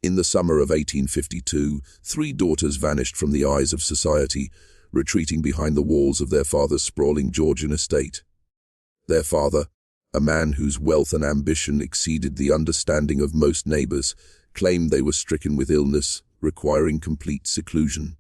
In the summer of 1852, 3 daughters vanished from the eyes of society, retreating behind the walls of their father's sprawling Georgian estate. Their father, a man whose wealth and ambition exceeded the understanding of most neighbors, claimed they were stricken with illness, requiring complete seclusion.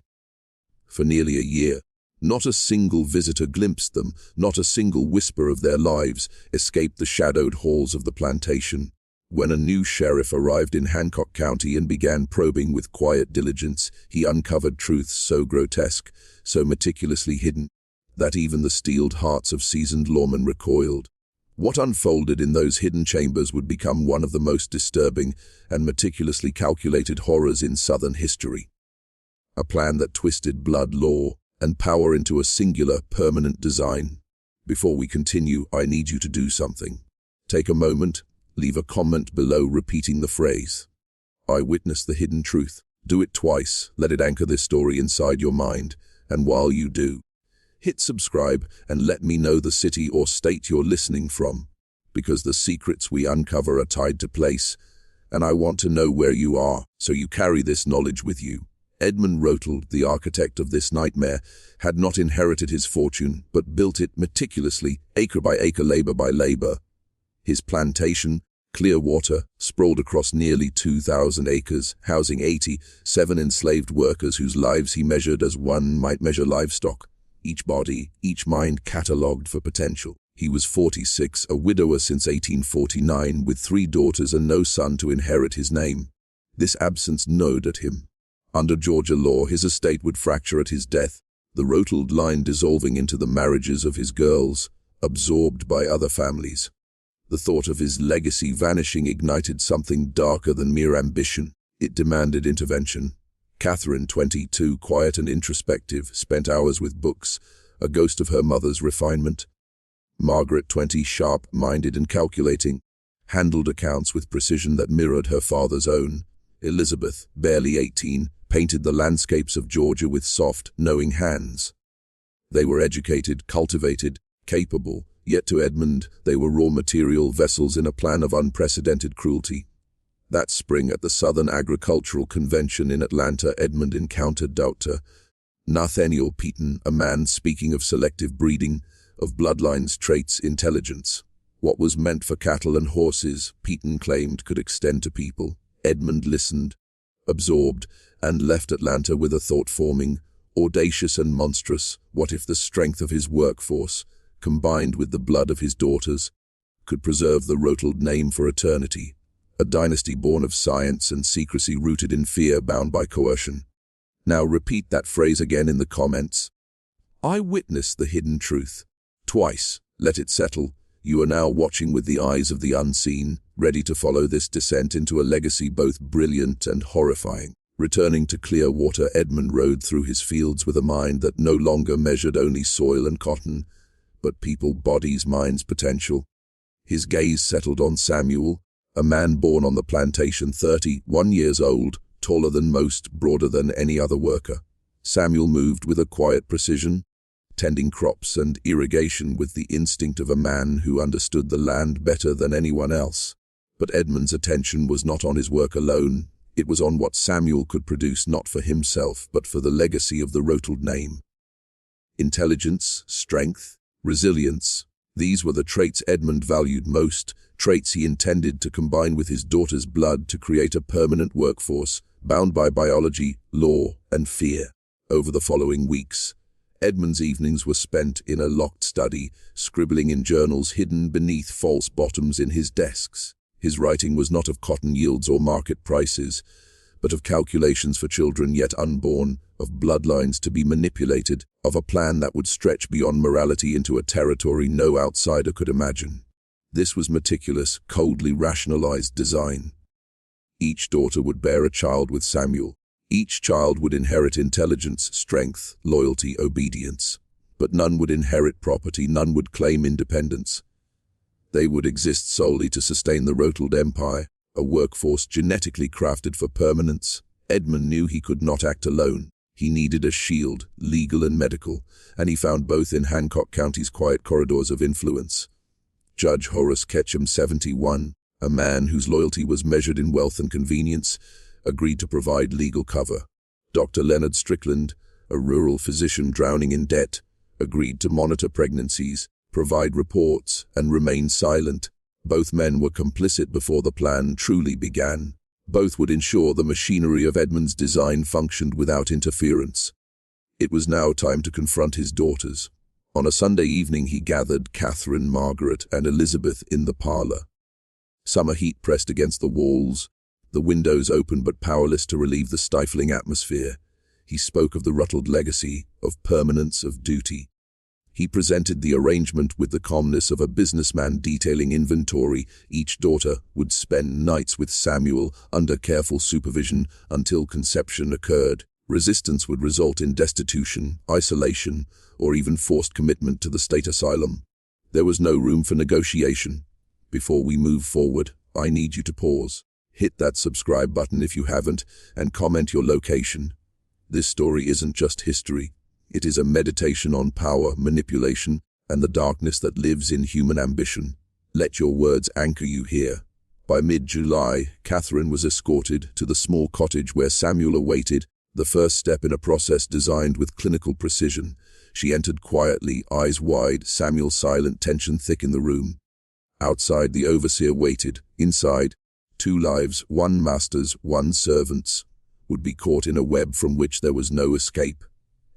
For nearly a year, not a single visitor glimpsed them, not a single whisper of their lives escaped the shadowed halls of the plantation. When a new sheriff arrived in Hancock County and began probing with quiet diligence, he uncovered truths so grotesque, so meticulously hidden, that even the steeled hearts of seasoned lawmen recoiled. What unfolded in those hidden chambers would become one of the most disturbing and meticulously calculated horrors in Southern history. A plan that twisted blood, law, and power into a singular, permanent design. Before we continue, I need you to do something. Take a moment, leave a comment below repeating the phrase, "I witnessed the hidden truth." Do it twice, let it anchor this story inside your mind, and while you do, hit subscribe and let me know the city or state you're listening from, because the secrets we uncover are tied to place, and I want to know where you are, so you carry this knowledge with you. Edmund Rutled, the architect of this nightmare, had not inherited his fortune, but built it meticulously, acre by acre, labor by labor. His plantation, Clearwater, sprawled across nearly 2,000 acres, housing 87 enslaved workers whose lives he measured as one might measure livestock. Each body, each mind catalogued for potential. He was 46, a widower since 1849, with 3 daughters and no son to inherit his name. This absence gnawed at him. Under Georgia law, his estate would fracture at his death, the Rutled line dissolving into the marriages of his girls, absorbed by other families. The thought of his legacy vanishing ignited something darker than mere ambition. It demanded intervention. Catherine, 22, quiet and introspective, spent hours with books, a ghost of her mother's refinement. Margaret, 20, sharp-minded and calculating, handled accounts with precision that mirrored her father's own. Elizabeth, barely 18, painted the landscapes of Georgia with soft, knowing hands. They were educated, cultivated, capable, yet to Edmund they were raw material vessels in a plan of unprecedented cruelty. That spring at the Southern Agricultural Convention in Atlanta, Edmund encountered Dr. Nathaniel Peyton, a man speaking of selective breeding, of bloodlines, traits, intelligence. What was meant for cattle and horses, Peyton claimed, could extend to people. Edmund listened, absorbed, and left Atlanta with a thought forming, audacious and monstrous. What if the strength of his workforce, combined with the blood of his daughters, could preserve the Rutled name for eternity? A dynasty born of science and secrecy, rooted in fear, bound by coercion. Now repeat that phrase again in the comments. I witnessed the hidden truth. Twice. Let it settle. You are now watching with the eyes of the unseen, ready to follow this descent into a legacy both brilliant and horrifying. Returning to Clearwater, Edmund rode through his fields with a mind that no longer measured only soil and cotton, but people, bodies, minds, potential. His gaze settled on Samuel, a man born on the plantation, 31 years old, taller than most, broader than any other worker. Samuel moved with a quiet precision, tending crops and irrigation with the instinct of a man who understood the land better than anyone else. But Edmund's attention was not on his work alone. It was on what Samuel could produce, not for himself, but for the legacy of the Rutled name. Intelligence, strength, resilience. These were the traits Edmund valued most, traits he intended to combine with his daughter's blood to create a permanent workforce, bound by biology, law, and fear. Over the following weeks, Edmund's evenings were spent in a locked study, scribbling in journals hidden beneath false bottoms in his desks. His writing was not of cotton yields or market prices, but of calculations for children yet unborn, of bloodlines to be manipulated, of a plan that would stretch beyond morality into a territory no outsider could imagine. This was meticulous, coldly rationalized design. Each daughter would bear a child with Samuel. Each child would inherit intelligence, strength, loyalty, obedience. But none would inherit property, none would claim independence. They would exist solely to sustain the Rutled empire, a workforce genetically crafted for permanence. Edmund knew he could not act alone. He needed a shield, legal and medical, and he found both in Hancock County's quiet corridors of influence. Judge Horace Ketchum, 71, a man whose loyalty was measured in wealth and convenience, agreed to provide legal cover. Dr. Leonard Strickland, a rural physician drowning in debt, agreed to monitor pregnancies, provide reports, and remain silent. Both men were complicit before the plan truly began. Both would ensure the machinery of Edmund's design functioned without interference. It was now time to confront his daughters. On a Sunday evening he gathered Catherine, Margaret, and Elizabeth in the parlor. Summer heat pressed against the walls, the windows open but powerless to relieve the stifling atmosphere. He spoke of the Rutled legacy, of permanence, of duty. He presented the arrangement with the calmness of a businessman detailing inventory. Each daughter would spend nights with Samuel under careful supervision until conception occurred. Resistance would result in destitution, isolation, or even forced commitment to the state asylum. There was no room for negotiation. Before we move forward, I need you to pause. Hit that subscribe button if you haven't, and comment your location. This story isn't just history. It is a meditation on power, manipulation, and the darkness that lives in human ambition. Let your words anchor you here. By mid-July, Catherine was escorted to the small cottage where Samuel awaited, the first step in a process designed with clinical precision. She entered quietly, eyes wide, Samuel silent, tension thick in the room. Outside, the overseer waited. Inside, 2 lives, 1 master's, 1 servant's, would be caught in a web from which there was no escape.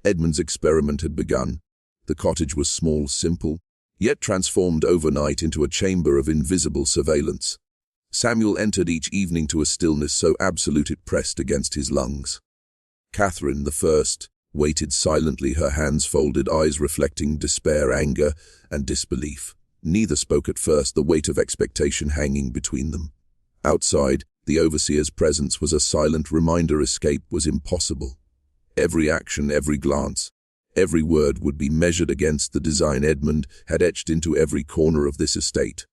Edmund's experiment had begun. The cottage was small, simple, yet transformed overnight into a chamber of invisible surveillance. Samuel entered each evening to a stillness so absolute it pressed against his lungs. Catherine, the first, waited silently, her hands folded, eyes reflecting despair, anger, and disbelief. Neither spoke at first, the weight of expectation hanging between them. Outside, the overseer's presence was a silent reminder escape was impossible. Every action, every glance, every word would be measured against the design Edmund had etched into every corner of this estate.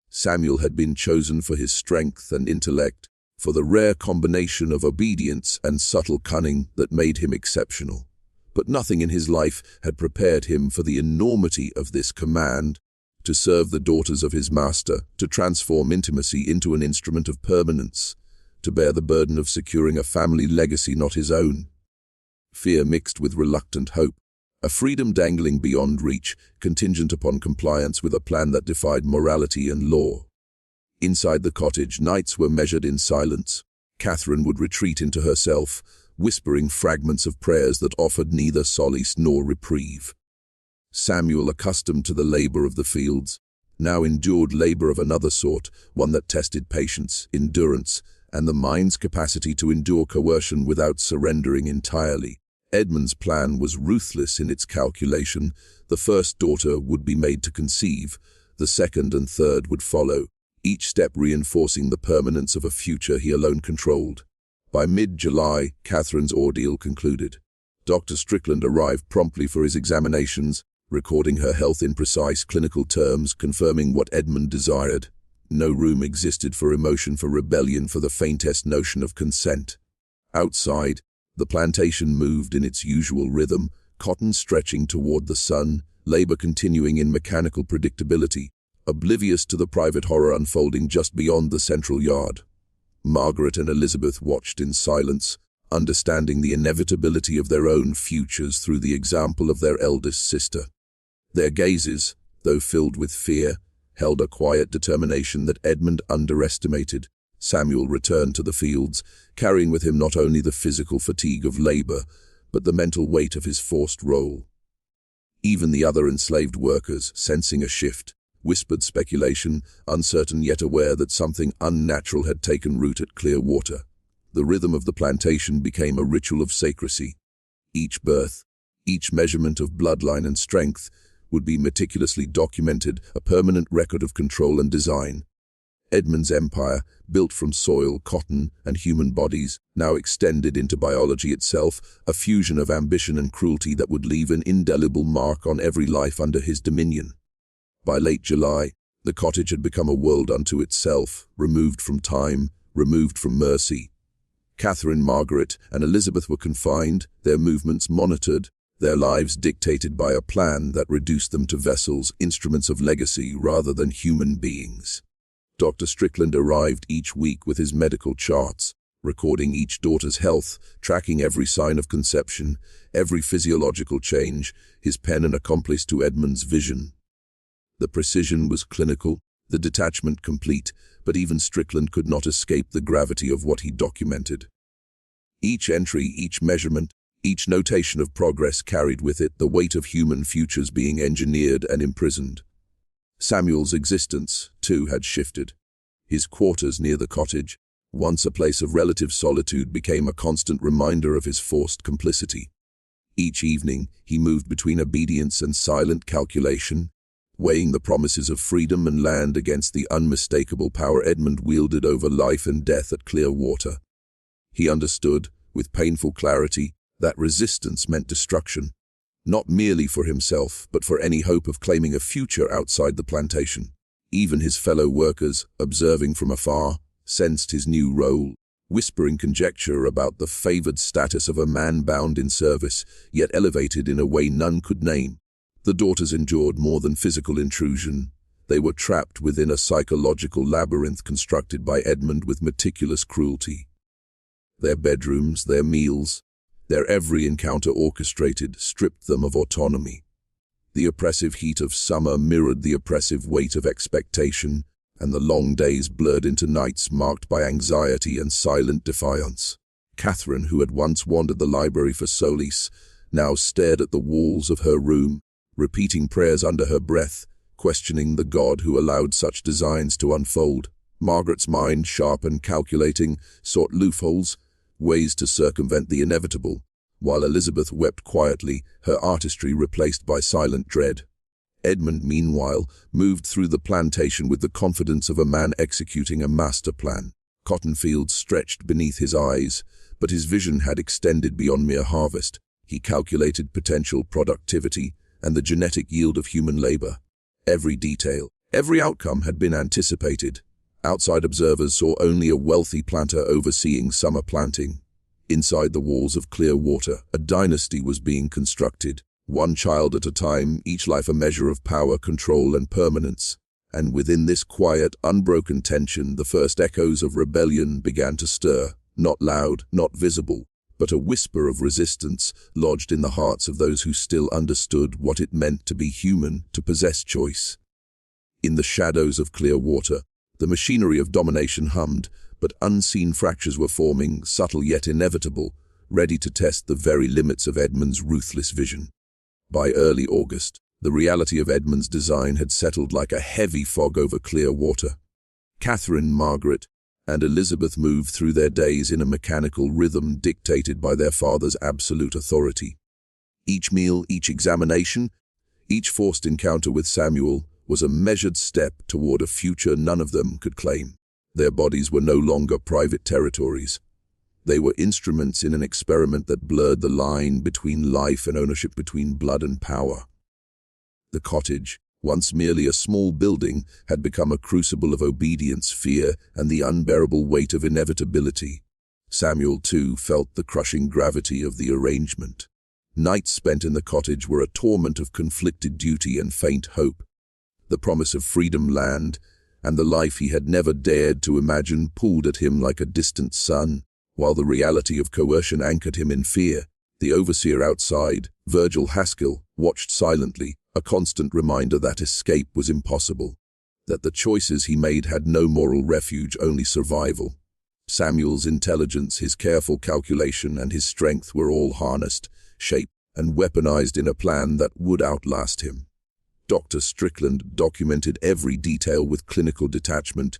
Samuel had been chosen for his strength and intellect, for the rare combination of obedience and subtle cunning that made him exceptional. But nothing in his life had prepared him for the enormity of this command, to serve the daughters of his master, to transform intimacy into an instrument of permanence, to bear the burden of securing a family legacy not his own. Fear mixed with reluctant hope, a freedom dangling beyond reach, contingent upon compliance with a plan that defied morality and law. Inside the cottage, nights were measured in silence. Catherine would retreat into herself, whispering fragments of prayers that offered neither solace nor reprieve. Samuel, accustomed to the labor of the fields, now endured labor of another sort, one that tested patience, endurance, and the mind's capacity to endure coercion without surrendering entirely. Edmund's plan was ruthless in its calculation. The first daughter would be made to conceive, the second and third would follow, each step reinforcing the permanence of a future he alone controlled. By mid-July, Catherine's ordeal concluded. Dr. Strickland arrived promptly for his examinations, recording her health in precise clinical terms, confirming what Edmund desired. No room existed for emotion, for rebellion, for the faintest notion of consent. Outside, the plantation moved in its usual rhythm, cotton stretching toward the sun, labor continuing in mechanical predictability, oblivious to the private horror unfolding just beyond the central yard. Margaret and Elizabeth watched in silence, understanding the inevitability of their own futures through the example of their eldest sister. Their gazes, though filled with fear, held a quiet determination that Edmund underestimated. Samuel returned to the fields, carrying with him not only the physical fatigue of labor, but the mental weight of his forced role. Even the other enslaved workers, sensing a shift, whispered speculation, uncertain yet aware that something unnatural had taken root at Clearwater. The rhythm of the plantation became a ritual of sacrecy. Each birth, each measurement of bloodline and strength, would be meticulously documented, a permanent record of control and design. Edmund's empire, built from soil, cotton, and human bodies, now extended into biology itself, a fusion of ambition and cruelty that would leave an indelible mark on every life under his dominion. By late July, the cottage had become a world unto itself, removed from time, removed from mercy. Catherine, Margaret, and Elizabeth were confined, their movements monitored, their lives dictated by a plan that reduced them to vessels, instruments of legacy rather than human beings. Dr. Strickland arrived each week with his medical charts, recording each daughter's health, tracking every sign of conception, every physiological change, his pen an accomplice to Edmund's vision. The precision was clinical, the detachment complete, but even Strickland could not escape the gravity of what he documented. Each entry, each measurement, each notation of progress carried with it the weight of human futures being engineered and imprisoned. Samuel's existence, too, had shifted. His quarters near the cottage, once a place of relative solitude, became a constant reminder of his forced complicity. Each evening, he moved between obedience and silent calculation, weighing the promises of freedom and land against the unmistakable power Edmund wielded over life and death at Clearwater. He understood, with painful clarity, that resistance meant destruction, not merely for himself, but for any hope of claiming a future outside the plantation. Even his fellow workers, observing from afar, sensed his new role, whispering conjecture about the favored status of a man bound in service, yet elevated in a way none could name. The daughters endured more than physical intrusion. They were trapped within a psychological labyrinth constructed by Edmund with meticulous cruelty. Their bedrooms, their meals, their every encounter orchestrated, stripped them of autonomy. The oppressive heat of summer mirrored the oppressive weight of expectation, and the long days blurred into nights marked by anxiety and silent defiance. Catherine, who had once wandered the library for solace, now stared at the walls of her room, repeating prayers under her breath, questioning the God who allowed such designs to unfold. Margaret's mind, sharp and calculating, sought loopholes, ways to circumvent the inevitable, while Elizabeth wept quietly, her artistry replaced by silent dread. Edmund, meanwhile, moved through the plantation with the confidence of a man executing a master plan. Cotton fields stretched beneath his eyes, but his vision had extended beyond mere harvest. He calculated potential productivity and the genetic yield of human labor. Every detail, every outcome had been anticipated. Outside observers saw only a wealthy planter overseeing summer planting. Inside the walls of Clearwater, a dynasty was being constructed, one child at a time, each life a measure of power, control, and permanence. And within this quiet, unbroken tension, the first echoes of rebellion began to stir, not loud, not visible, but a whisper of resistance lodged in the hearts of those who still understood what it meant to be human, to possess choice. In the shadows of Clearwater, the machinery of domination hummed, but unseen fractures were forming, subtle yet inevitable, ready to test the very limits of Edmund's ruthless vision. By early August, the reality of Edmund's design had settled like a heavy fog over Clearwater. Catherine, Margaret, and Elizabeth moved through their days in a mechanical rhythm dictated by their father's absolute authority. Each meal, each examination, each forced encounter with Samuel was a measured step toward a future none of them could claim. Their bodies were no longer private territories. They were instruments in an experiment that blurred the line between life and ownership, between blood and power. The cottage, once merely a small building, had become a crucible of obedience, fear, and the unbearable weight of inevitability. Samuel, too, felt the crushing gravity of the arrangement. Nights spent in the cottage were a torment of conflicted duty and faint hope. The promise of freedom, land, and the life he had never dared to imagine pulled at him like a distant sun, while the reality of coercion anchored him in fear. The overseer outside, Virgil Haskell, watched silently, a constant reminder that escape was impossible, that the choices he made had no moral refuge, only survival. Samuel's intelligence, his careful calculation, and his strength were all harnessed, shaped, and weaponized in a plan that would outlast him. Dr. Strickland documented every detail with clinical detachment,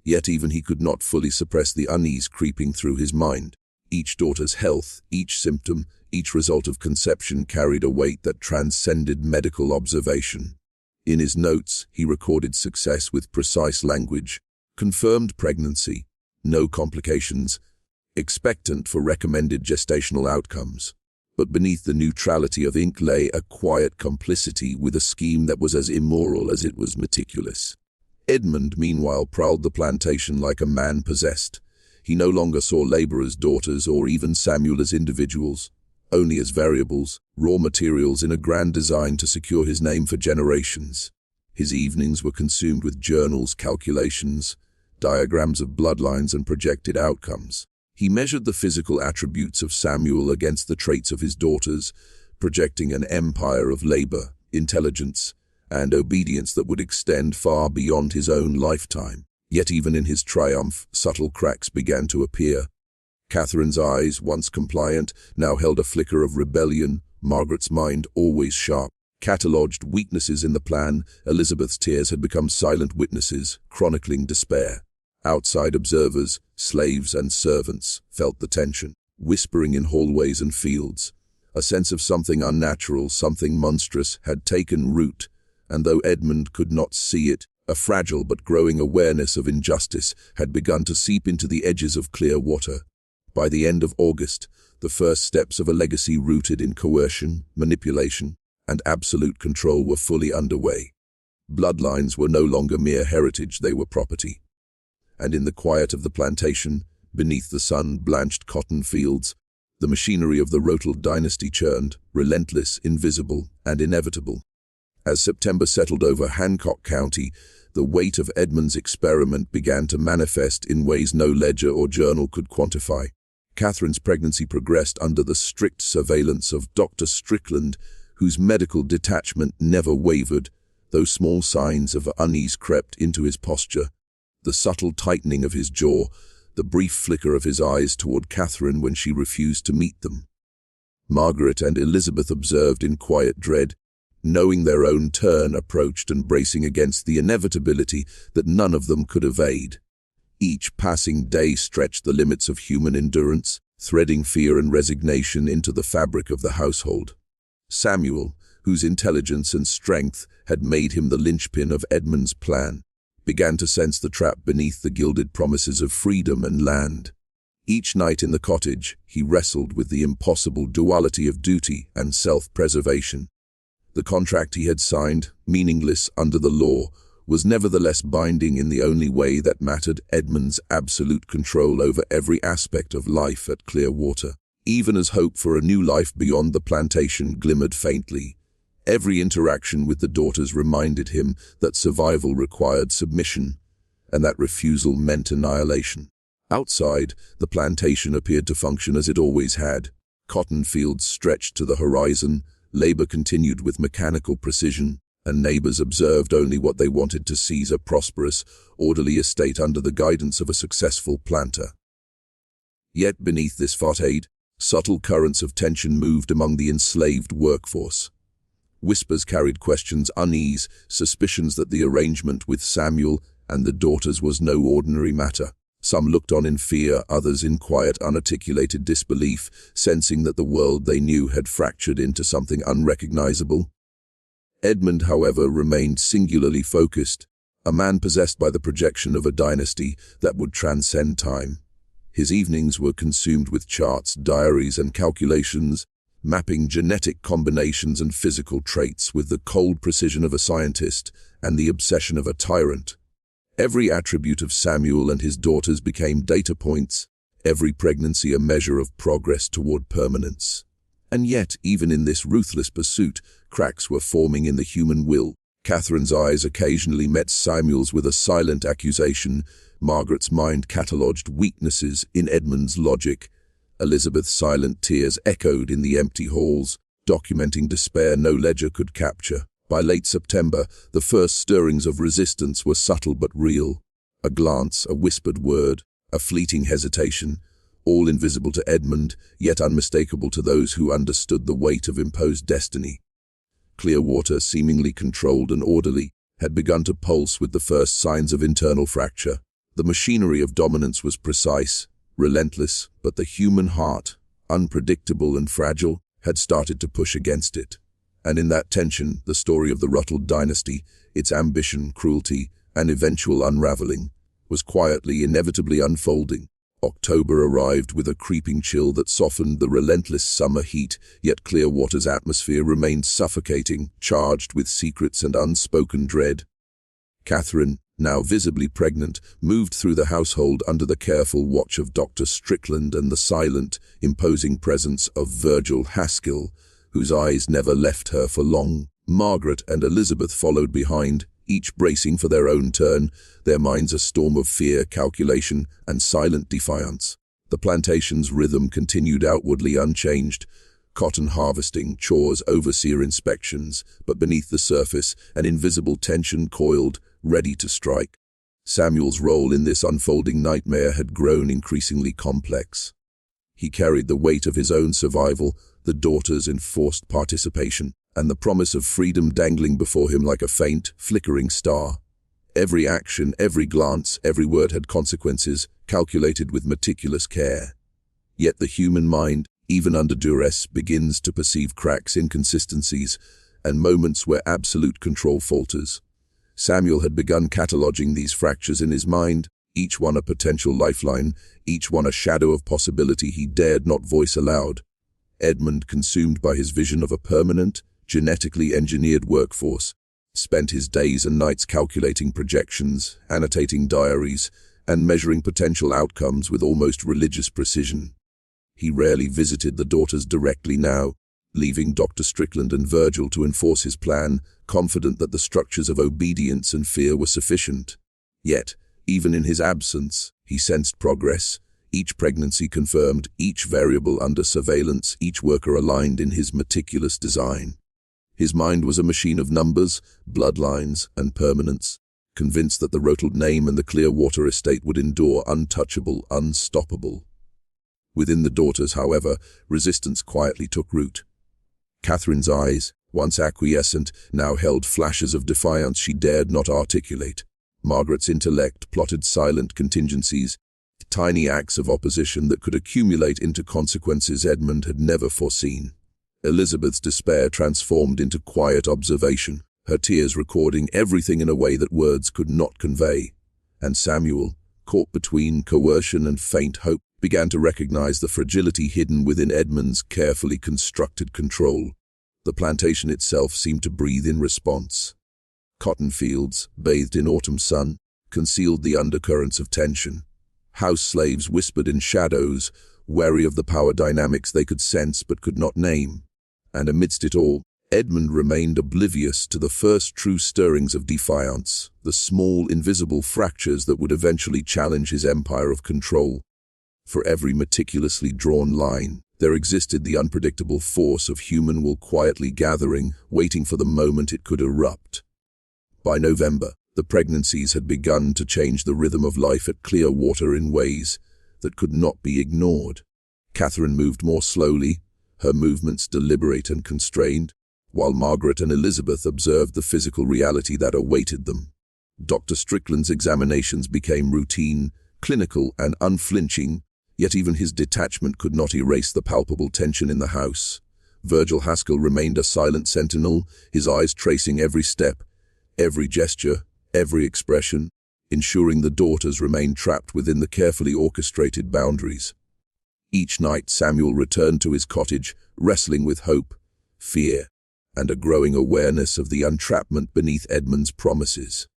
yet even he could not fully suppress the unease creeping through his mind. Each daughter's health, each symptom, each result of conception carried a weight that transcended medical observation. In his notes, he recorded success with precise language, confirmed pregnancy, no complications, expectant for recommended gestational outcomes. But beneath the neutrality of ink lay a quiet complicity with a scheme that was as immoral as it was meticulous. Edmund, meanwhile, prowled the plantation like a man possessed. He no longer saw labor as daughters or even Samuel as individuals, only as variables, raw materials in a grand design to secure his name for generations. His evenings were consumed with journals, calculations, diagrams of bloodlines and projected outcomes. He measured the physical attributes of Samuel against the traits of his daughters, projecting an empire of labor, intelligence, and obedience that would extend far beyond his own lifetime. Yet even in his triumph, subtle cracks began to appear. Catherine's eyes, once compliant, now held a flicker of rebellion. Margaret's mind, always sharp, catalogued weaknesses in the plan. Elizabeth's tears had become silent witnesses, chronicling despair. Outside observers, slaves and servants, felt the tension, whispering in hallways and fields. A sense of something unnatural, something monstrous, had taken root, and though Edmund could not see it, a fragile but growing awareness of injustice had begun to seep into the edges of Clearwater. By the end of August, the first steps of a legacy rooted in coercion, manipulation, and absolute control were fully underway. Bloodlines were no longer mere heritage, they were property. And in the quiet of the plantation, beneath the sun-blanched cotton fields, the machinery of the Rutled Dynasty churned, relentless, invisible, and inevitable. As September settled over Hancock County, the weight of Edmund's experiment began to manifest in ways no ledger or journal could quantify. Catherine's pregnancy progressed under the strict surveillance of Dr. Strickland, whose medical detachment never wavered, though small signs of unease crept into his posture. The subtle tightening of his jaw, the brief flicker of his eyes toward Catherine when she refused to meet them. Margaret and Elizabeth observed in quiet dread, knowing their own turn approached and bracing against the inevitability that none of them could evade. Each passing day stretched the limits of human endurance, threading fear and resignation into the fabric of the household. Samuel, whose intelligence and strength had made him the linchpin of Edmund's plan, began to sense the trap beneath the gilded promises of freedom and land. Each night in the cottage, he wrestled with the impossible duality of duty and self-preservation. The contract he had signed, meaningless under the law, was nevertheless binding in the only way that mattered: Edmund's absolute control over every aspect of life at Clearwater. Even as hope for a new life beyond the plantation glimmered faintly, every interaction with the daughters reminded him that survival required submission, and that refusal meant annihilation. Outside, the plantation appeared to function as it always had. Cotton fields stretched to the horizon, labor continued with mechanical precision, and neighbors observed only what they wanted to seize: a prosperous, orderly estate under the guidance of a successful planter. Yet beneath this facade, subtle currents of tension moved among the enslaved workforce. Whispers carried questions, unease, suspicions that the arrangement with Samuel and the daughters was no ordinary matter. Some looked on in fear, others in quiet, unarticulated disbelief, sensing that the world they knew had fractured into something unrecognizable. Edmund, however, remained singularly focused, a man possessed by the projection of a dynasty that would transcend time. His evenings were consumed with charts, diaries, and calculations, mapping genetic combinations and physical traits with the cold precision of a scientist and the obsession of a tyrant. Every attribute of Samuel and his daughters became data points, every pregnancy a measure of progress toward permanence. And yet, even in this ruthless pursuit, cracks were forming in the human will. Catherine's eyes occasionally met Samuel's with a silent accusation. Margaret's mind catalogued weaknesses in Edmund's logic. Elizabeth's silent tears echoed in the empty halls, documenting despair no ledger could capture. By late September, the first stirrings of resistance were subtle but real. A glance, a whispered word, a fleeting hesitation, all invisible to Edmund, yet unmistakable to those who understood the weight of imposed destiny. Clearwater, seemingly controlled and orderly, had begun to pulse with the first signs of internal fracture. The machinery of dominance was precise, relentless, but the human heart, unpredictable and fragile, had started to push against it. And in that tension, the story of the Rutled dynasty, its ambition, cruelty, and eventual unraveling, was quietly, inevitably unfolding. October arrived with a creeping chill that softened the relentless summer heat, yet Clearwater's atmosphere remained suffocating, charged with secrets and unspoken dread. Catherine, now visibly pregnant, moved through the household under the careful watch of Dr. Strickland and the silent, imposing presence of Virgil Haskell, whose eyes never left her for long. Margaret and Elizabeth followed behind, each bracing for their own turn, their minds a storm of fear, calculation, and silent defiance. The plantation's rhythm continued outwardly unchanged. Cotton harvesting, chores, overseer inspections, but beneath the surface, an invisible tension coiled, ready to strike. Samuel's role in this unfolding nightmare had grown increasingly complex. He carried the weight of his own survival, the daughter's enforced participation, and the promise of freedom dangling before him like a faint, flickering star. Every action, every glance, every word had consequences, calculated with meticulous care. Yet the human mind, even under duress, begins to perceive cracks, inconsistencies, and moments where absolute control falters. Samuel had begun cataloging these fractures in his mind, each one a potential lifeline, each one a shadow of possibility he dared not voice aloud. Edmund, consumed by his vision of a permanent, genetically engineered workforce, spent his days and nights calculating projections, annotating diaries, and measuring potential outcomes with almost religious precision. He rarely visited the daughters directly now, leaving Dr. Strickland and Virgil to enforce his plan, confident that the structures of obedience and fear were sufficient. Yet, even in his absence, he sensed progress. Each pregnancy confirmed, each variable under surveillance, each worker aligned in his meticulous design. His mind was a machine of numbers, bloodlines, and permanence, convinced that the Rutled name and the Clearwater estate would endure untouchable, unstoppable. Within the daughters, however, resistance quietly took root. Catherine's eyes, once acquiescent, now held flashes of defiance she dared not articulate. Margaret's intellect plotted silent contingencies, tiny acts of opposition that could accumulate into consequences Edmund had never foreseen. Elizabeth's despair transformed into quiet observation, her tears recording everything in a way that words could not convey. And Samuel, caught between coercion and faint hope, began to recognize the fragility hidden within Edmund's carefully constructed control. The plantation itself seemed to breathe in response. Cotton fields, bathed in autumn sun, concealed the undercurrents of tension. House slaves whispered in shadows, wary of the power dynamics they could sense but could not name. And amidst it all, Edmund remained oblivious to the first true stirrings of defiance, the small, invisible fractures that would eventually challenge his empire of control. For every meticulously drawn line, there existed the unpredictable force of human will quietly gathering, waiting for the moment it could erupt. By November, the pregnancies had begun to change the rhythm of life at Clearwater in ways that could not be ignored. Catherine moved more slowly, her movements deliberate and constrained, while Margaret and Elizabeth observed the physical reality that awaited them. Dr. Strickland's examinations became routine, clinical, and unflinching, yet even his detachment could not erase the palpable tension in the house. Virgil Haskell remained a silent sentinel, his eyes tracing every step, every gesture, every expression, ensuring the daughters remained trapped within the carefully orchestrated boundaries. Each night Samuel returned to his cottage, wrestling with hope, fear, and a growing awareness of the entrapment beneath Edmund's promises.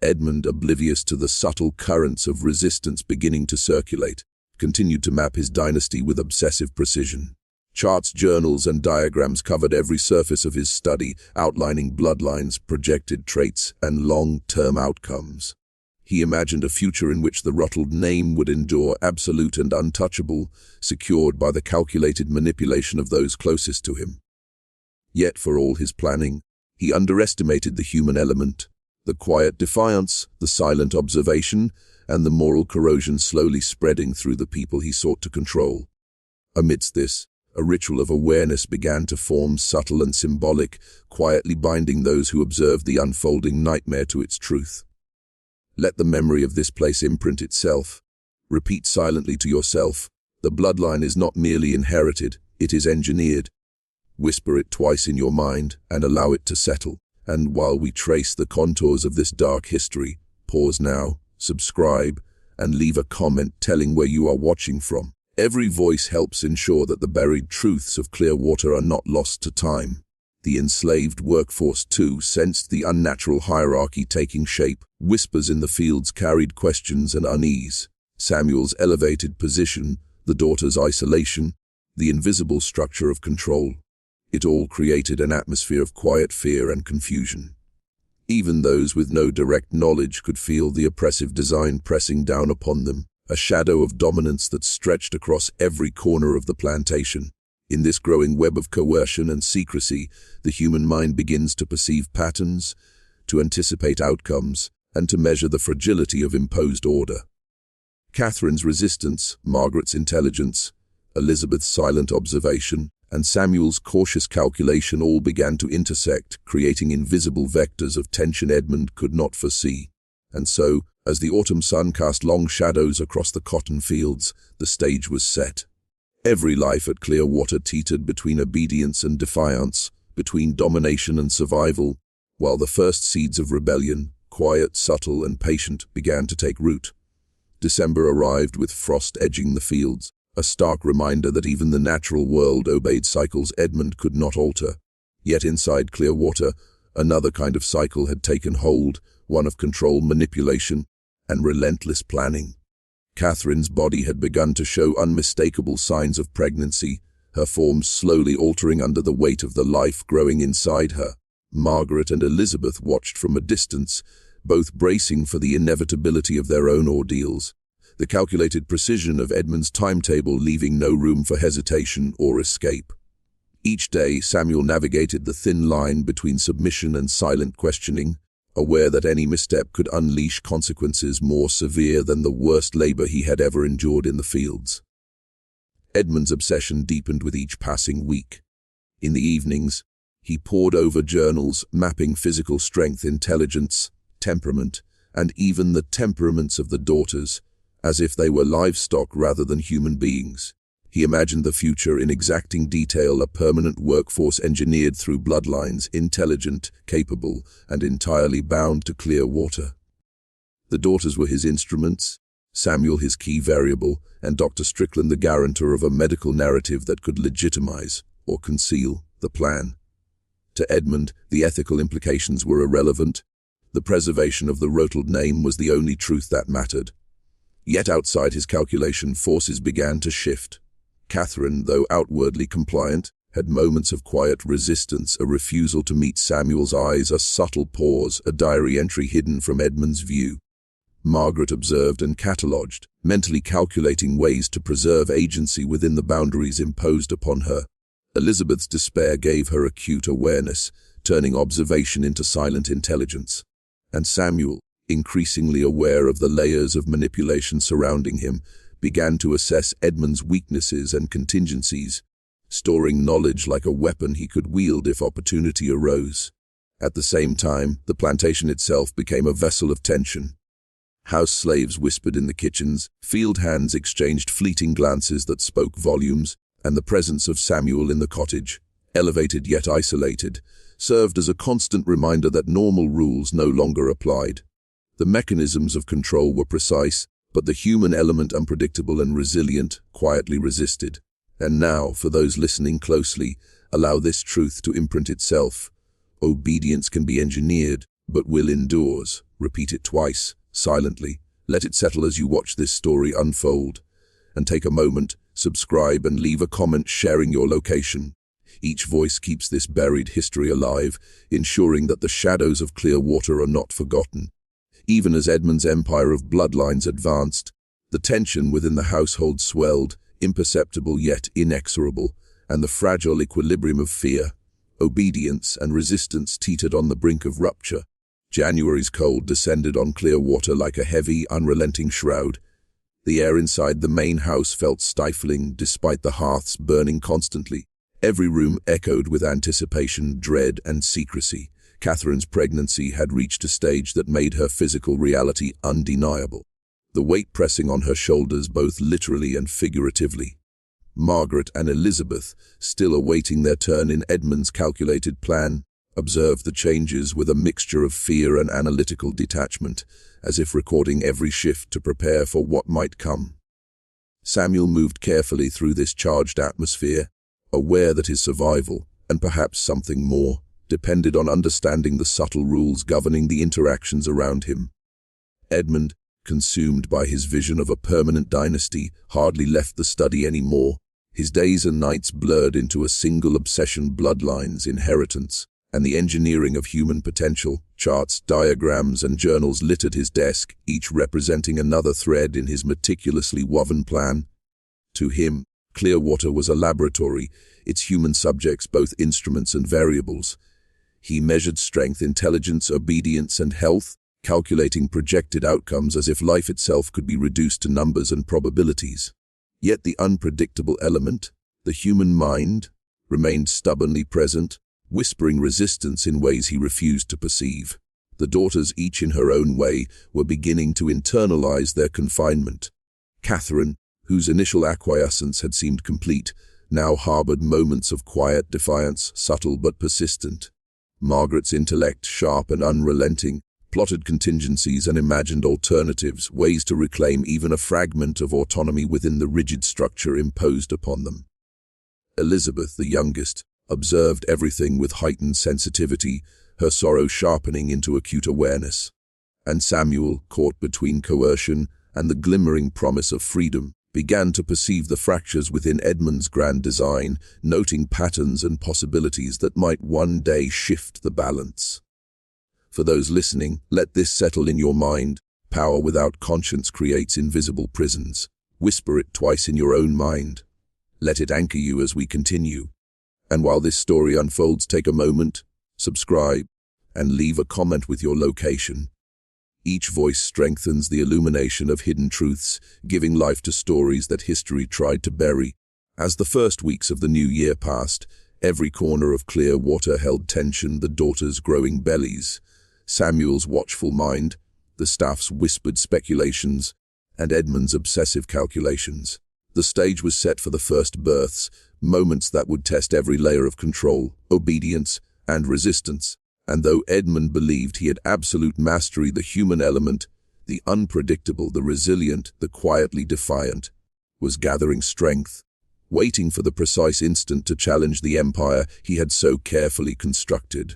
Edmund, oblivious to the subtle currents of resistance beginning to circulate, continued to map his dynasty with obsessive precision. Charts, journals, and diagrams covered every surface of his study, outlining bloodlines, projected traits, and long-term outcomes. He imagined a future in which the Rutled name would endure absolute and untouchable, secured by the calculated manipulation of those closest to him. Yet for all his planning, he underestimated the human element, the quiet defiance, the silent observation, and the moral corrosion slowly spreading through the people he sought to control. Amidst this, a ritual of awareness began to form, subtle and symbolic, quietly binding those who observed the unfolding nightmare to its truth. Let the memory of this place imprint itself. Repeat silently to yourself, the bloodline is not merely inherited, it is engineered. Whisper it twice in your mind and allow it to settle. And while we trace the contours of this dark history, pause now, subscribe, and leave a comment telling where you are watching from. Every voice helps ensure that the buried truths of Clearwater are not lost to time. The enslaved workforce, too, sensed the unnatural hierarchy taking shape. Whispers in the fields carried questions and unease. Samuel's elevated position, the daughter's isolation, the invisible structure of control. It all created an atmosphere of quiet fear and confusion. Even those with no direct knowledge could feel the oppressive design pressing down upon them, a shadow of dominance that stretched across every corner of the plantation. In this growing web of coercion and secrecy, the human mind begins to perceive patterns, to anticipate outcomes, and to measure the fragility of imposed order. Catherine's resistance, Margaret's intelligence, Elizabeth's silent observation, and Samuel's cautious calculation all began to intersect, creating invisible vectors of tension Edmund could not foresee. And so, as the autumn sun cast long shadows across the cotton fields, the stage was set. Every life at Clearwater teetered between obedience and defiance, between domination and survival, while the first seeds of rebellion, quiet, subtle, and patient, began to take root. December arrived with frost edging the fields, a stark reminder that even the natural world obeyed cycles Edmund could not alter. Yet inside Clearwater, another kind of cycle had taken hold, one of control, manipulation, and relentless planning. Catherine's body had begun to show unmistakable signs of pregnancy, her form slowly altering under the weight of the life growing inside her. Margaret and Elizabeth watched from a distance, both bracing for the inevitability of their own ordeals, the calculated precision of Edmund's timetable leaving no room for hesitation or escape. Each day, Samuel navigated the thin line between submission and silent questioning, aware that any misstep could unleash consequences more severe than the worst labor he had ever endured in the fields. Edmund's obsession deepened with each passing week. In the evenings, he pored over journals mapping physical strength, intelligence, temperament, and even the temperaments of the daughters, as if they were livestock rather than human beings. He imagined the future in exacting detail, a permanent workforce engineered through bloodlines, intelligent, capable, and entirely bound to Clearwater. The daughters were his instruments, Samuel his key variable, and Dr. Strickland the guarantor of a medical narrative that could legitimize, or conceal, the plan. To Edmund, the ethical implications were irrelevant. The preservation of the Rutled name was the only truth that mattered. Yet outside his calculation, forces began to shift. Catherine, though outwardly compliant, had moments of quiet resistance, a refusal to meet Samuel's eyes, a subtle pause, a diary entry hidden from Edmund's view. Margaret observed and catalogued, mentally calculating ways to preserve agency within the boundaries imposed upon her. Elizabeth's despair gave her acute awareness, turning observation into silent intelligence. And Samuel, increasingly aware of the layers of manipulation surrounding him, began to assess Edmund's weaknesses and contingencies, storing knowledge like a weapon he could wield if opportunity arose. At the same time, the plantation itself became a vessel of tension. House slaves whispered in the kitchens, field hands exchanged fleeting glances that spoke volumes, and the presence of Samuel in the cottage, elevated yet isolated, served as a constant reminder that normal rules no longer applied. The mechanisms of control were precise, but the human element, unpredictable and resilient, quietly resisted. And now, for those listening closely, allow this truth to imprint itself. Obedience can be engineered, but will endures. Repeat it twice, silently. Let it settle as you watch this story unfold. And take a moment, subscribe and leave a comment sharing your location. Each voice keeps this buried history alive, ensuring that the shadows of Clearwater are not forgotten. Even as Edmund's empire of bloodlines advanced, the tension within the household swelled, imperceptible yet inexorable, and the fragile equilibrium of fear, obedience, and resistance teetered on the brink of rupture. January's cold descended on Clearwater like a heavy, unrelenting shroud. The air inside the main house felt stifling, despite the hearths burning constantly. Every room echoed with anticipation, dread, and secrecy. Catherine's pregnancy had reached a stage that made her physical reality undeniable, the weight pressing on her shoulders both literally and figuratively. Margaret and Elizabeth, still awaiting their turn in Edmund's calculated plan, observed the changes with a mixture of fear and analytical detachment, as if recording every shift to prepare for what might come. Samuel moved carefully through this charged atmosphere, aware that his survival, and perhaps something more, depended on understanding the subtle rules governing the interactions around him. Edmund, consumed by his vision of a permanent dynasty, hardly left the study anymore. His days and nights blurred into a single obsession: bloodlines, inheritance, and the engineering of human potential. Charts, diagrams, and journals littered his desk, each representing another thread in his meticulously woven plan. To him, Clearwater was a laboratory, its human subjects both instruments and variables. He measured strength, intelligence, obedience, and health, calculating projected outcomes as if life itself could be reduced to numbers and probabilities. Yet the unpredictable element, the human mind, remained stubbornly present, whispering resistance in ways he refused to perceive. The daughters, each in her own way, were beginning to internalize their confinement. Catherine, whose initial acquiescence had seemed complete, now harbored moments of quiet defiance, subtle but persistent. Margaret's intellect, sharp and unrelenting, plotted contingencies and imagined alternatives, ways to reclaim even a fragment of autonomy within the rigid structure imposed upon them. Elizabeth, the youngest, observed everything with heightened sensitivity, her sorrow sharpening into acute awareness. And Samuel, caught between coercion and the glimmering promise of freedom, began to perceive the fractures within Edmund's grand design, noting patterns and possibilities that might one day shift the balance. For those listening, let this settle in your mind. Power without conscience creates invisible prisons. Whisper it twice in your own mind. Let it anchor you as we continue. And while this story unfolds, take a moment, subscribe, and leave a comment with your location. Each voice strengthens the illumination of hidden truths, giving life to stories that history tried to bury. As the first weeks of the new year passed, every corner of Clearwater held tension, the daughters' growing bellies, Samuel's watchful mind, the staff's whispered speculations, and Edmund's obsessive calculations. The stage was set for the first births, moments that would test every layer of control, obedience, and resistance. And though Edmund believed he had absolute mastery, the human element, the unpredictable, the resilient, the quietly defiant, was gathering strength, waiting for the precise instant to challenge the empire he had so carefully constructed.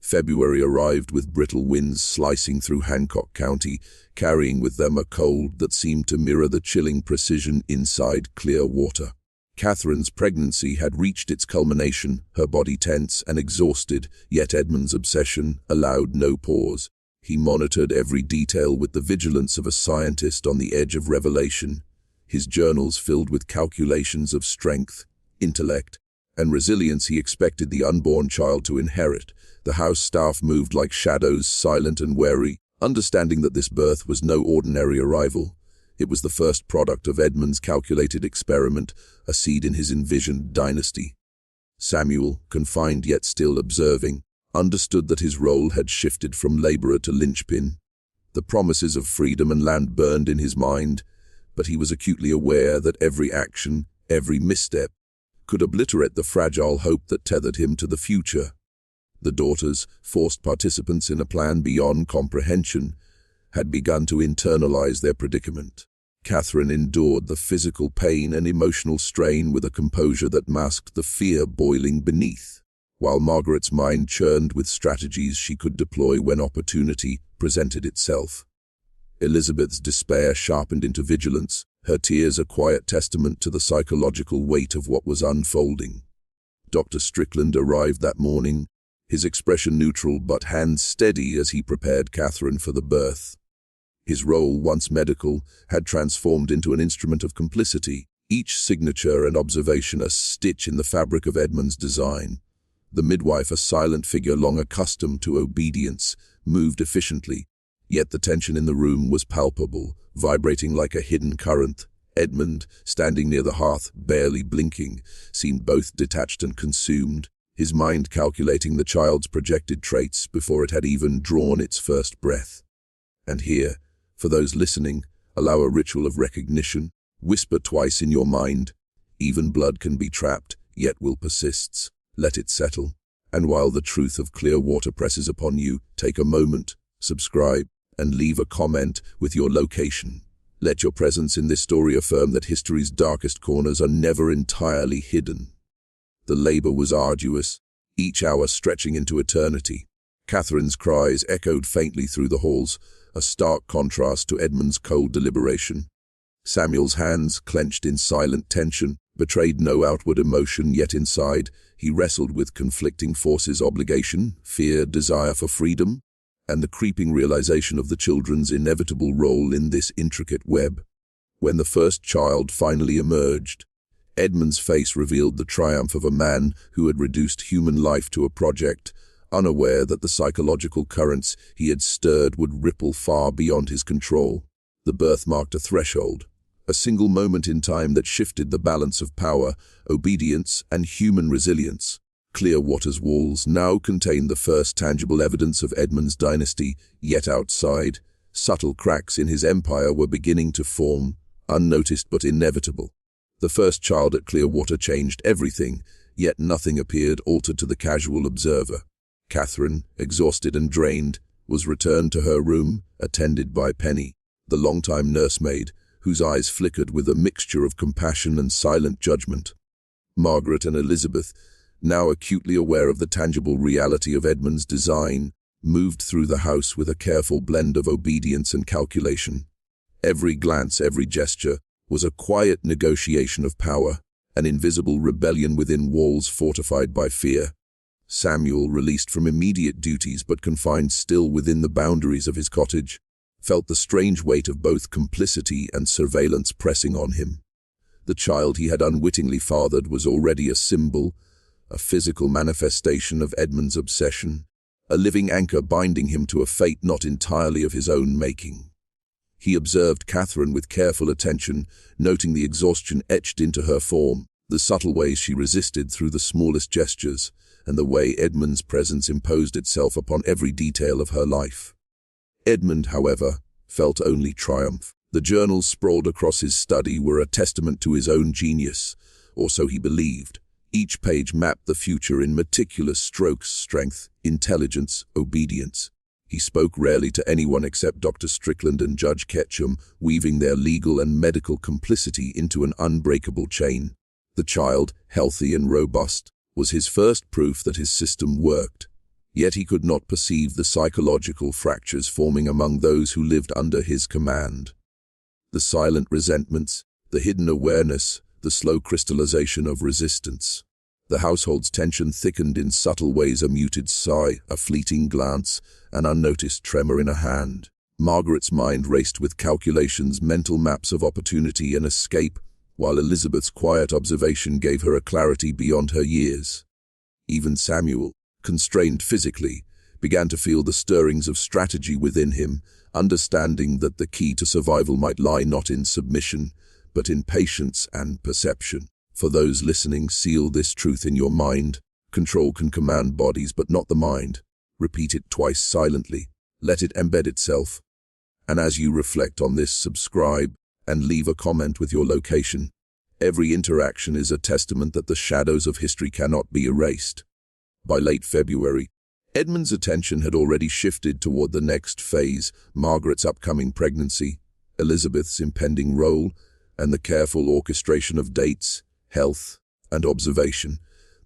February arrived with brittle winds slicing through Hancock County, carrying with them a cold that seemed to mirror the chilling precision inside Clearwater. Catherine's pregnancy had reached its culmination, her body tense and exhausted, yet Edmund's obsession allowed no pause. He monitored every detail with the vigilance of a scientist on the edge of revelation, his journals filled with calculations of strength, intellect, and resilience he expected the unborn child to inherit. The house staff moved like shadows, silent and wary, understanding that this birth was no ordinary arrival. It was the first product of Edmund's calculated experiment, a seed in his envisioned dynasty. Samuel, confined yet still observing, understood that his role had shifted from laborer to linchpin. The promises of freedom and land burned in his mind, but he was acutely aware that every action, every misstep, could obliterate the fragile hope that tethered him to the future. The daughters, forced participants in a plan beyond comprehension, had begun to internalize their predicament. Catherine endured the physical pain and emotional strain with a composure that masked the fear boiling beneath, while Margaret's mind churned with strategies she could deploy when opportunity presented itself. Elizabeth's despair sharpened into vigilance, her tears a quiet testament to the psychological weight of what was unfolding. Dr. Strickland arrived that morning, his expression neutral but hands steady as he prepared Catherine for the birth. His role, once medical, had transformed into an instrument of complicity, each signature and observation a stitch in the fabric of Edmund's design. The midwife, a silent figure long accustomed to obedience, moved efficiently, yet the tension in the room was palpable, vibrating like a hidden current. Edmund, standing near the hearth, barely blinking, seemed both detached and consumed, his mind calculating the child's projected traits before it had even drawn its first breath. And here, for those listening, allow a ritual of recognition. Whisper twice in your mind, even blood can be trapped, yet will persists. Let it settle. And while the truth of Clearwater presses upon you, take a moment, subscribe, and leave a comment with your location. Let your presence in this story affirm that history's darkest corners are never entirely hidden. The labor was arduous, each hour stretching into eternity. Catherine's cries echoed faintly through the halls, a stark contrast to Edmund's cold deliberation. Samuel's hands, clenched in silent tension, betrayed no outward emotion, yet inside he wrestled with conflicting forces: obligation, fear, desire for freedom, and the creeping realization of the children's inevitable role in this intricate web. When the first child finally emerged, Edmund's face revealed the triumph of a man who had reduced human life to a project, unaware that the psychological currents he had stirred would ripple far beyond his control. The birth marked a threshold, a single moment in time that shifted the balance of power, obedience, and human resilience. Clearwater's walls now contained the first tangible evidence of Edmund's dynasty, yet outside, subtle cracks in his empire were beginning to form, unnoticed but inevitable. The first child at Clearwater changed everything, yet nothing appeared altered to the casual observer. Catherine, exhausted and drained, was returned to her room, attended by Penny, the longtime nursemaid, whose eyes flickered with a mixture of compassion and silent judgment. Margaret and Elizabeth, now acutely aware of the tangible reality of Edmund's design, moved through the house with a careful blend of obedience and calculation. Every glance, every gesture, was a quiet negotiation of power, an invisible rebellion within walls fortified by fear. Samuel, released from immediate duties but confined still within the boundaries of his cottage, felt the strange weight of both complicity and surveillance pressing on him. The child he had unwittingly fathered was already a symbol, a physical manifestation of Edmund's obsession, a living anchor binding him to a fate not entirely of his own making. He observed Catherine with careful attention, noting the exhaustion etched into her form, the subtle ways she resisted through the smallest gestures, and the way Edmund's presence imposed itself upon every detail of her life. Edmund, however, felt only triumph. The journals sprawled across his study were a testament to his own genius, or so he believed. Each page mapped the future in meticulous strokes: strength, intelligence, obedience. He spoke rarely to anyone except Dr. Strickland and Judge Ketchum, weaving their legal and medical complicity into an unbreakable chain. The child, healthy and robust, was his first proof that his system worked. Yet he could not perceive the psychological fractures forming among those who lived under his command. The silent resentments, the hidden awareness, the slow crystallization of resistance. The household's tension thickened in subtle ways: a muted sigh, a fleeting glance, an unnoticed tremor in a hand. Margaret's mind raced with calculations, mental maps of opportunity and escape, while Elizabeth's quiet observation gave her a clarity beyond her years. Even Samuel, constrained physically, began to feel the stirrings of strategy within him, understanding that the key to survival might lie not in submission, but in patience and perception. For those listening, seal this truth in your mind. Control can command bodies, but not the mind. Repeat it twice silently. Let it embed itself. And as you reflect on this, subscribe and leave a comment with your location. Every interaction is a testament that the shadows of history cannot be erased. By late February, Edmund's attention had already shifted toward the next phase: Margaret's upcoming pregnancy, Elizabeth's impending role, and the careful orchestration of dates, health, and observation.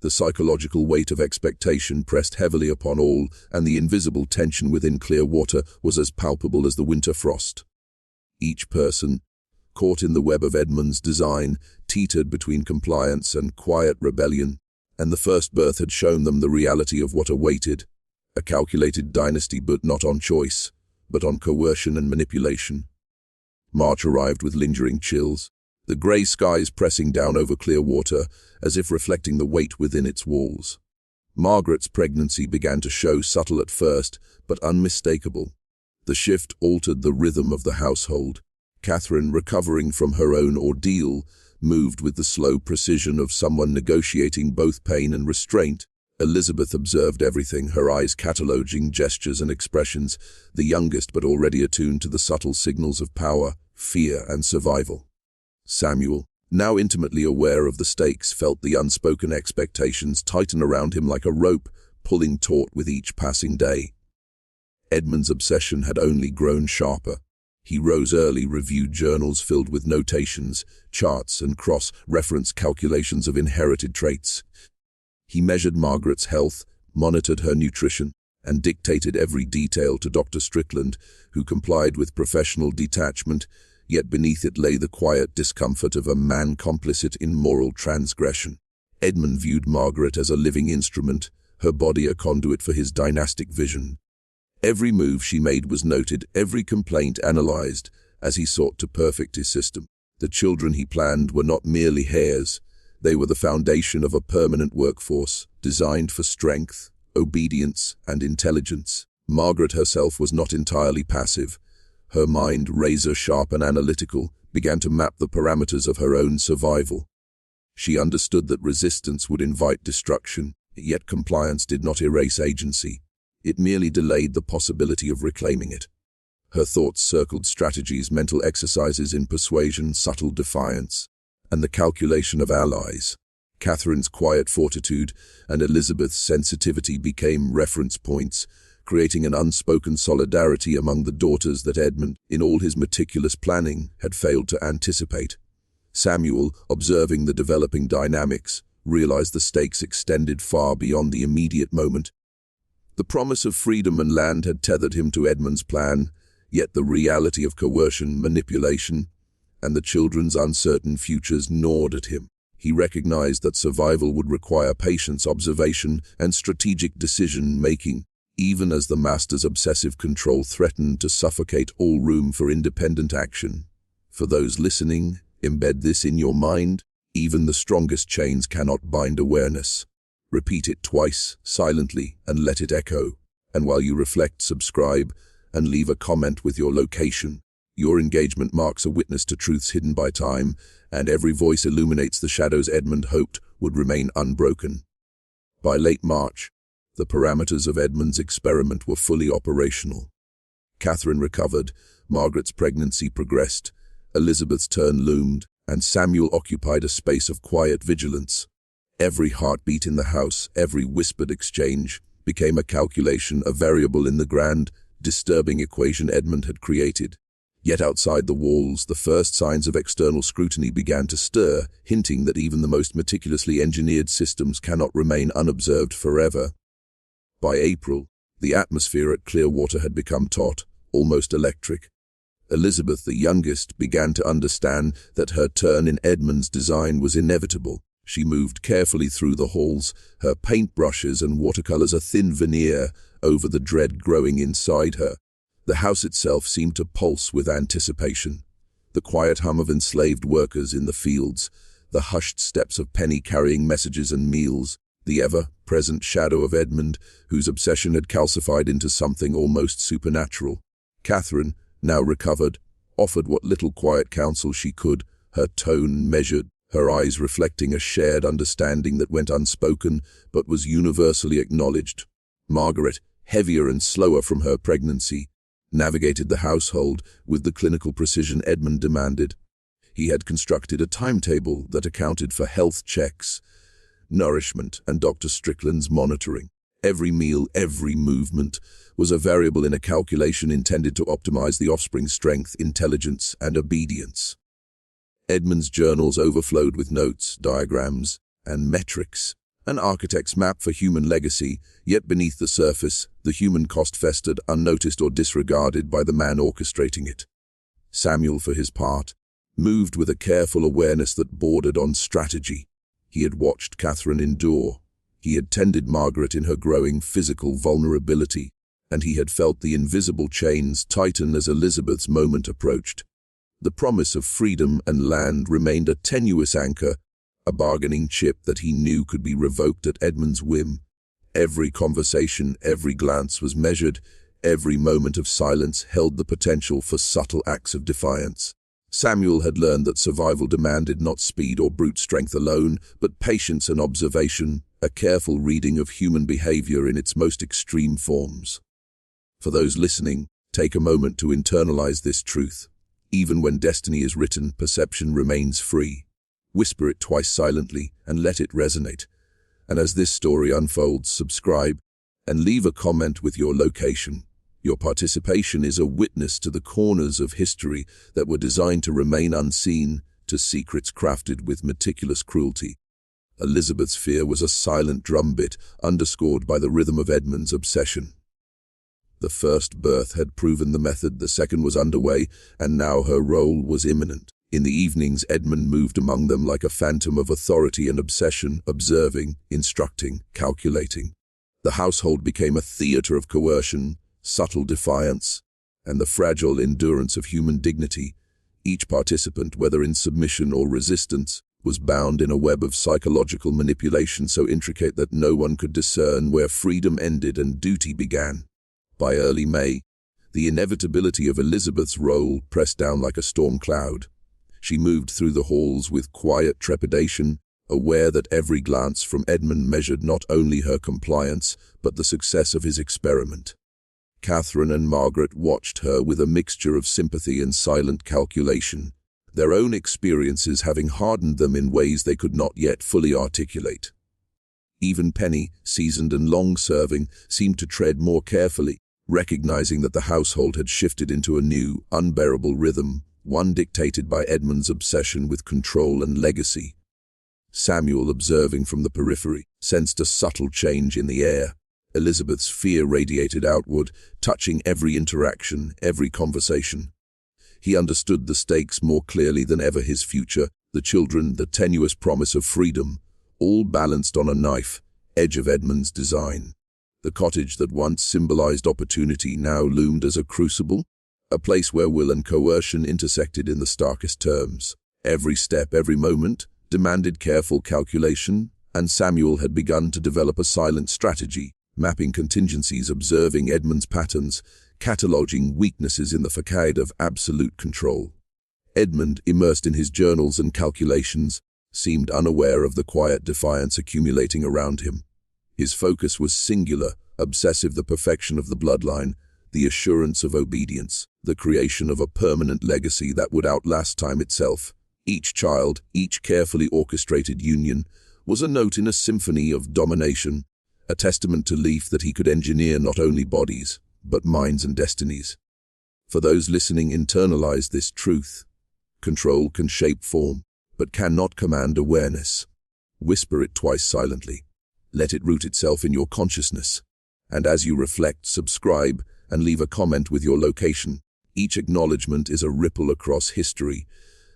The psychological weight of expectation pressed heavily upon all, and the invisible tension within Clearwater was as palpable as the winter frost. Each person, caught in the web of Edmund's design, teetered between compliance and quiet rebellion, and the first birth had shown them the reality of what awaited: a calculated dynasty built not on choice, but on coercion and manipulation. March arrived with lingering chills, the grey skies pressing down over Clearwater as if reflecting the weight within its walls. Margaret's pregnancy began to show, subtle at first, but unmistakable. The shift altered the rhythm of the household. Catherine, recovering from her own ordeal, moved with the slow precision of someone negotiating both pain and restraint. Elizabeth observed everything, her eyes cataloguing gestures and expressions, the youngest but already attuned to the subtle signals of power, fear, and survival. Samuel, now intimately aware of the stakes, felt the unspoken expectations tighten around him like a rope, pulling taut with each passing day. Edmund's obsession had only grown sharper. He rose early, reviewed journals filled with notations, charts, and cross-reference calculations of inherited traits. He measured Margaret's health, monitored her nutrition, and dictated every detail to Dr. Strickland, who complied with professional detachment, yet beneath it lay the quiet discomfort of a man complicit in moral transgression. Edmund viewed Margaret as a living instrument, her body a conduit for his dynastic vision. Every move she made was noted, every complaint analyzed, as he sought to perfect his system. The children he planned were not merely heirs, they were the foundation of a permanent workforce, designed for strength, obedience, and intelligence. Margaret herself was not entirely passive. Her mind, razor-sharp and analytical, began to map the parameters of her own survival. She understood that resistance would invite destruction, yet compliance did not erase agency. It merely delayed the possibility of reclaiming it. Her thoughts circled strategies, mental exercises in persuasion, subtle defiance, and the calculation of allies. Catherine's quiet fortitude and Elizabeth's sensitivity became reference points, creating an unspoken solidarity among the daughters that Edmund, in all his meticulous planning, had failed to anticipate. Samuel, observing the developing dynamics, realized the stakes extended far beyond the immediate moment. The promise of freedom and land had tethered him to Edmund's plan, yet the reality of coercion, manipulation, and the children's uncertain futures gnawed at him. He recognized that survival would require patience, observation, and strategic decision-making, even as the master's obsessive control threatened to suffocate all room for independent action. For those listening, embed this in your mind: even the strongest chains cannot bind awareness. Repeat it twice, silently, and let it echo. And while you reflect, subscribe, and leave a comment with your location. Your engagement marks a witness to truths hidden by time, and every voice illuminates the shadows Edmund hoped would remain unbroken. By late March, the parameters of Edmund's experiment were fully operational. Catherine recovered, Margaret's pregnancy progressed, Elizabeth's turn loomed, and Samuel occupied a space of quiet vigilance. Every heartbeat in the house, every whispered exchange, became a calculation, a variable in the grand, disturbing equation Edmund had created. Yet outside the walls, the first signs of external scrutiny began to stir, hinting that even the most meticulously engineered systems cannot remain unobserved forever. By April, the atmosphere at Clearwater had become taut, almost electric. Elizabeth, the youngest, began to understand that her turn in Edmund's design was inevitable. She moved carefully through the halls, her paintbrushes and watercolors a thin veneer over the dread growing inside her. The house itself seemed to pulse with anticipation. The quiet hum of enslaved workers in the fields, the hushed steps of Penny carrying messages and meals, the ever-present shadow of Edmund, whose obsession had calcified into something almost supernatural. Catherine, now recovered, offered what little quiet counsel she could, her tone measured, her eyes reflecting a shared understanding that went unspoken but was universally acknowledged. Margaret, heavier and slower from her pregnancy, navigated the household with the clinical precision Edmund demanded. He had constructed a timetable that accounted for health checks, nourishment, and Dr. Strickland's monitoring. Every meal, every movement was a variable in a calculation intended to optimize the offspring's strength, intelligence, and obedience. Edmund's journals overflowed with notes, diagrams, and metrics, an architect's map for human legacy, yet beneath the surface, the human cost festered, unnoticed or disregarded by the man orchestrating it. Samuel, for his part, moved with a careful awareness that bordered on strategy. He had watched Catherine endure. He had tended Margaret in her growing physical vulnerability, and he had felt the invisible chains tighten as Elizabeth's moment approached. The promise of freedom and land remained a tenuous anchor, a bargaining chip that he knew could be revoked at Edmund's whim. Every conversation, every glance was measured, every moment of silence held the potential for subtle acts of defiance. Samuel had learned that survival demanded not speed or brute strength alone, but patience and observation, a careful reading of human behavior in its most extreme forms. For those listening, take a moment to internalize this truth. Even when destiny is written, perception remains free. Whisper it twice silently and let it resonate. And as this story unfolds, subscribe and leave a comment with your location. Your participation is a witness to the corners of history that were designed to remain unseen, to secrets crafted with meticulous cruelty. Elizabeth's fear was a silent drumbeat, underscored by the rhythm of Edmund's obsession. The first birth had proven the method, the second was underway, and now her role was imminent. In the evenings, Edmund moved among them like a phantom of authority and obsession, observing, instructing, calculating. The household became a theater of coercion, subtle defiance, and the fragile endurance of human dignity. Each participant, whether in submission or resistance, was bound in a web of psychological manipulation so intricate that no one could discern where freedom ended and duty began. By early May, the inevitability of Elizabeth's role pressed down like a storm cloud. She moved through the halls with quiet trepidation, aware that every glance from Edmund measured not only her compliance, but the success of his experiment. Catherine and Margaret watched her with a mixture of sympathy and silent calculation, their own experiences having hardened them in ways they could not yet fully articulate. Even Penny, seasoned and long-serving, seemed to tread more carefully, recognizing that the household had shifted into a new, unbearable rhythm, one dictated by Edmund's obsession with control and legacy. Samuel, observing from the periphery, sensed a subtle change in the air. Elizabeth's fear radiated outward, touching every interaction, every conversation. He understood the stakes more clearly than ever: his future, the children, the tenuous promise of freedom, all balanced on a knife edge of Edmund's design. The cottage that once symbolized opportunity now loomed as a crucible, a place where will and coercion intersected in the starkest terms. Every step, every moment, demanded careful calculation, and Samuel had begun to develop a silent strategy, mapping contingencies, observing Edmund's patterns, cataloging weaknesses in the facade of absolute control. Edmund, immersed in his journals and calculations, seemed unaware of the quiet defiance accumulating around him. His focus was singular, obsessive: the perfection of the bloodline, the assurance of obedience, the creation of a permanent legacy that would outlast time itself. Each child, each carefully orchestrated union, was a note in a symphony of domination, a testament to belief that he could engineer not only bodies, but minds and destinies. For those listening, internalize this truth. Control can shape form, but cannot command awareness. Whisper it twice silently. Let it root itself in your consciousness. And as you reflect, subscribe and leave a comment with your location. Each acknowledgement is a ripple across history,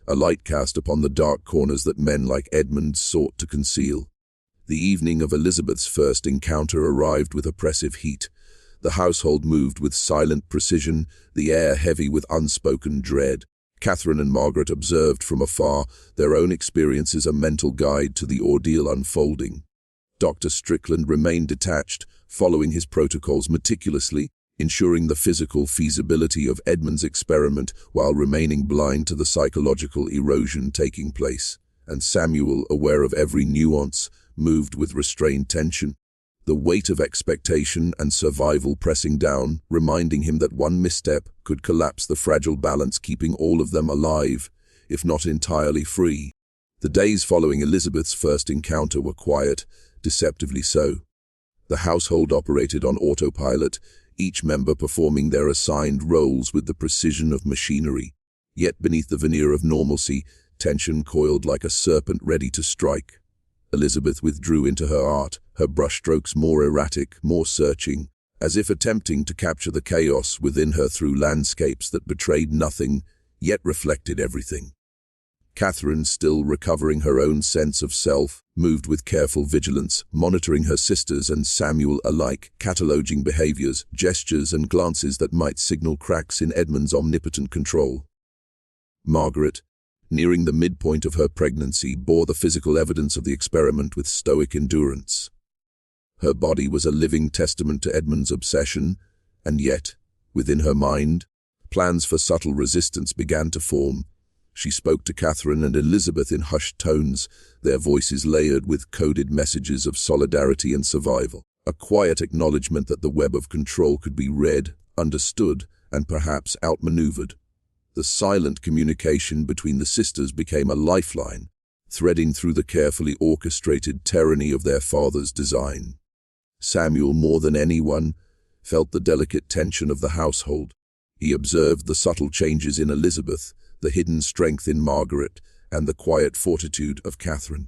a light cast upon the dark corners that men like Edmund sought to conceal. The evening of Elizabeth's first encounter arrived with oppressive heat. The household moved with silent precision, the air heavy with unspoken dread. Catherine and Margaret observed from afar, their own experiences a mental guide to the ordeal unfolding. Dr. Strickland remained detached, following his protocols meticulously, ensuring the physical feasibility of Edmund's experiment while remaining blind to the psychological erosion taking place. And Samuel, aware of every nuance, moved with restrained tension, the weight of expectation and survival pressing down, reminding him that one misstep could collapse the fragile balance keeping all of them alive, if not entirely free. The days following Elizabeth's first encounter were quiet, deceptively so. The household operated on autopilot, each member performing their assigned roles with the precision of machinery. Yet beneath the veneer of normalcy, tension coiled like a serpent ready to strike. Elizabeth withdrew into her art, her brushstrokes more erratic, more searching, as if attempting to capture the chaos within her through landscapes that betrayed nothing, yet reflected everything. Catherine, still recovering her own sense of self, moved with careful vigilance, monitoring her sisters and Samuel alike, cataloging behaviors, gestures and glances that might signal cracks in Edmund's omnipotent control. Margaret, nearing the midpoint of her pregnancy, bore the physical evidence of the experiment with stoic endurance. Her body was a living testament to Edmund's obsession, and yet, within her mind, plans for subtle resistance began to form. She spoke to Catherine and Elizabeth in hushed tones, their voices layered with coded messages of solidarity and survival, a quiet acknowledgement that the web of control could be read, understood, and perhaps outmaneuvered. The silent communication between the sisters became a lifeline, threading through the carefully orchestrated tyranny of their father's design. Samuel, more than anyone, felt the delicate tension of the household. He observed the subtle changes in Elizabeth, the hidden strength in Margaret, and the quiet fortitude of Catherine.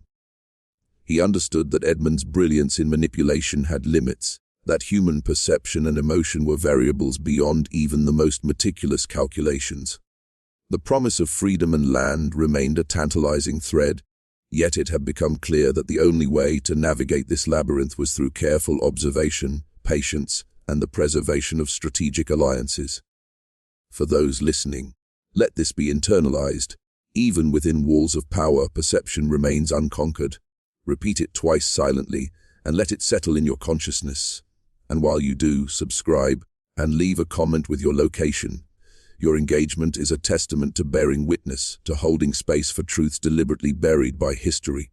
He understood that Edmund's brilliance in manipulation had limits, that human perception and emotion were variables beyond even the most meticulous calculations. The promise of freedom and land remained a tantalizing thread, yet it had become clear that the only way to navigate this labyrinth was through careful observation, patience, and the preservation of strategic alliances. For those listening, let this be internalized. Even within walls of power, perception remains unconquered. Repeat it twice silently, and let it settle in your consciousness. And while you do, subscribe and leave a comment with your location. Your engagement is a testament to bearing witness, to holding space for truths deliberately buried by history.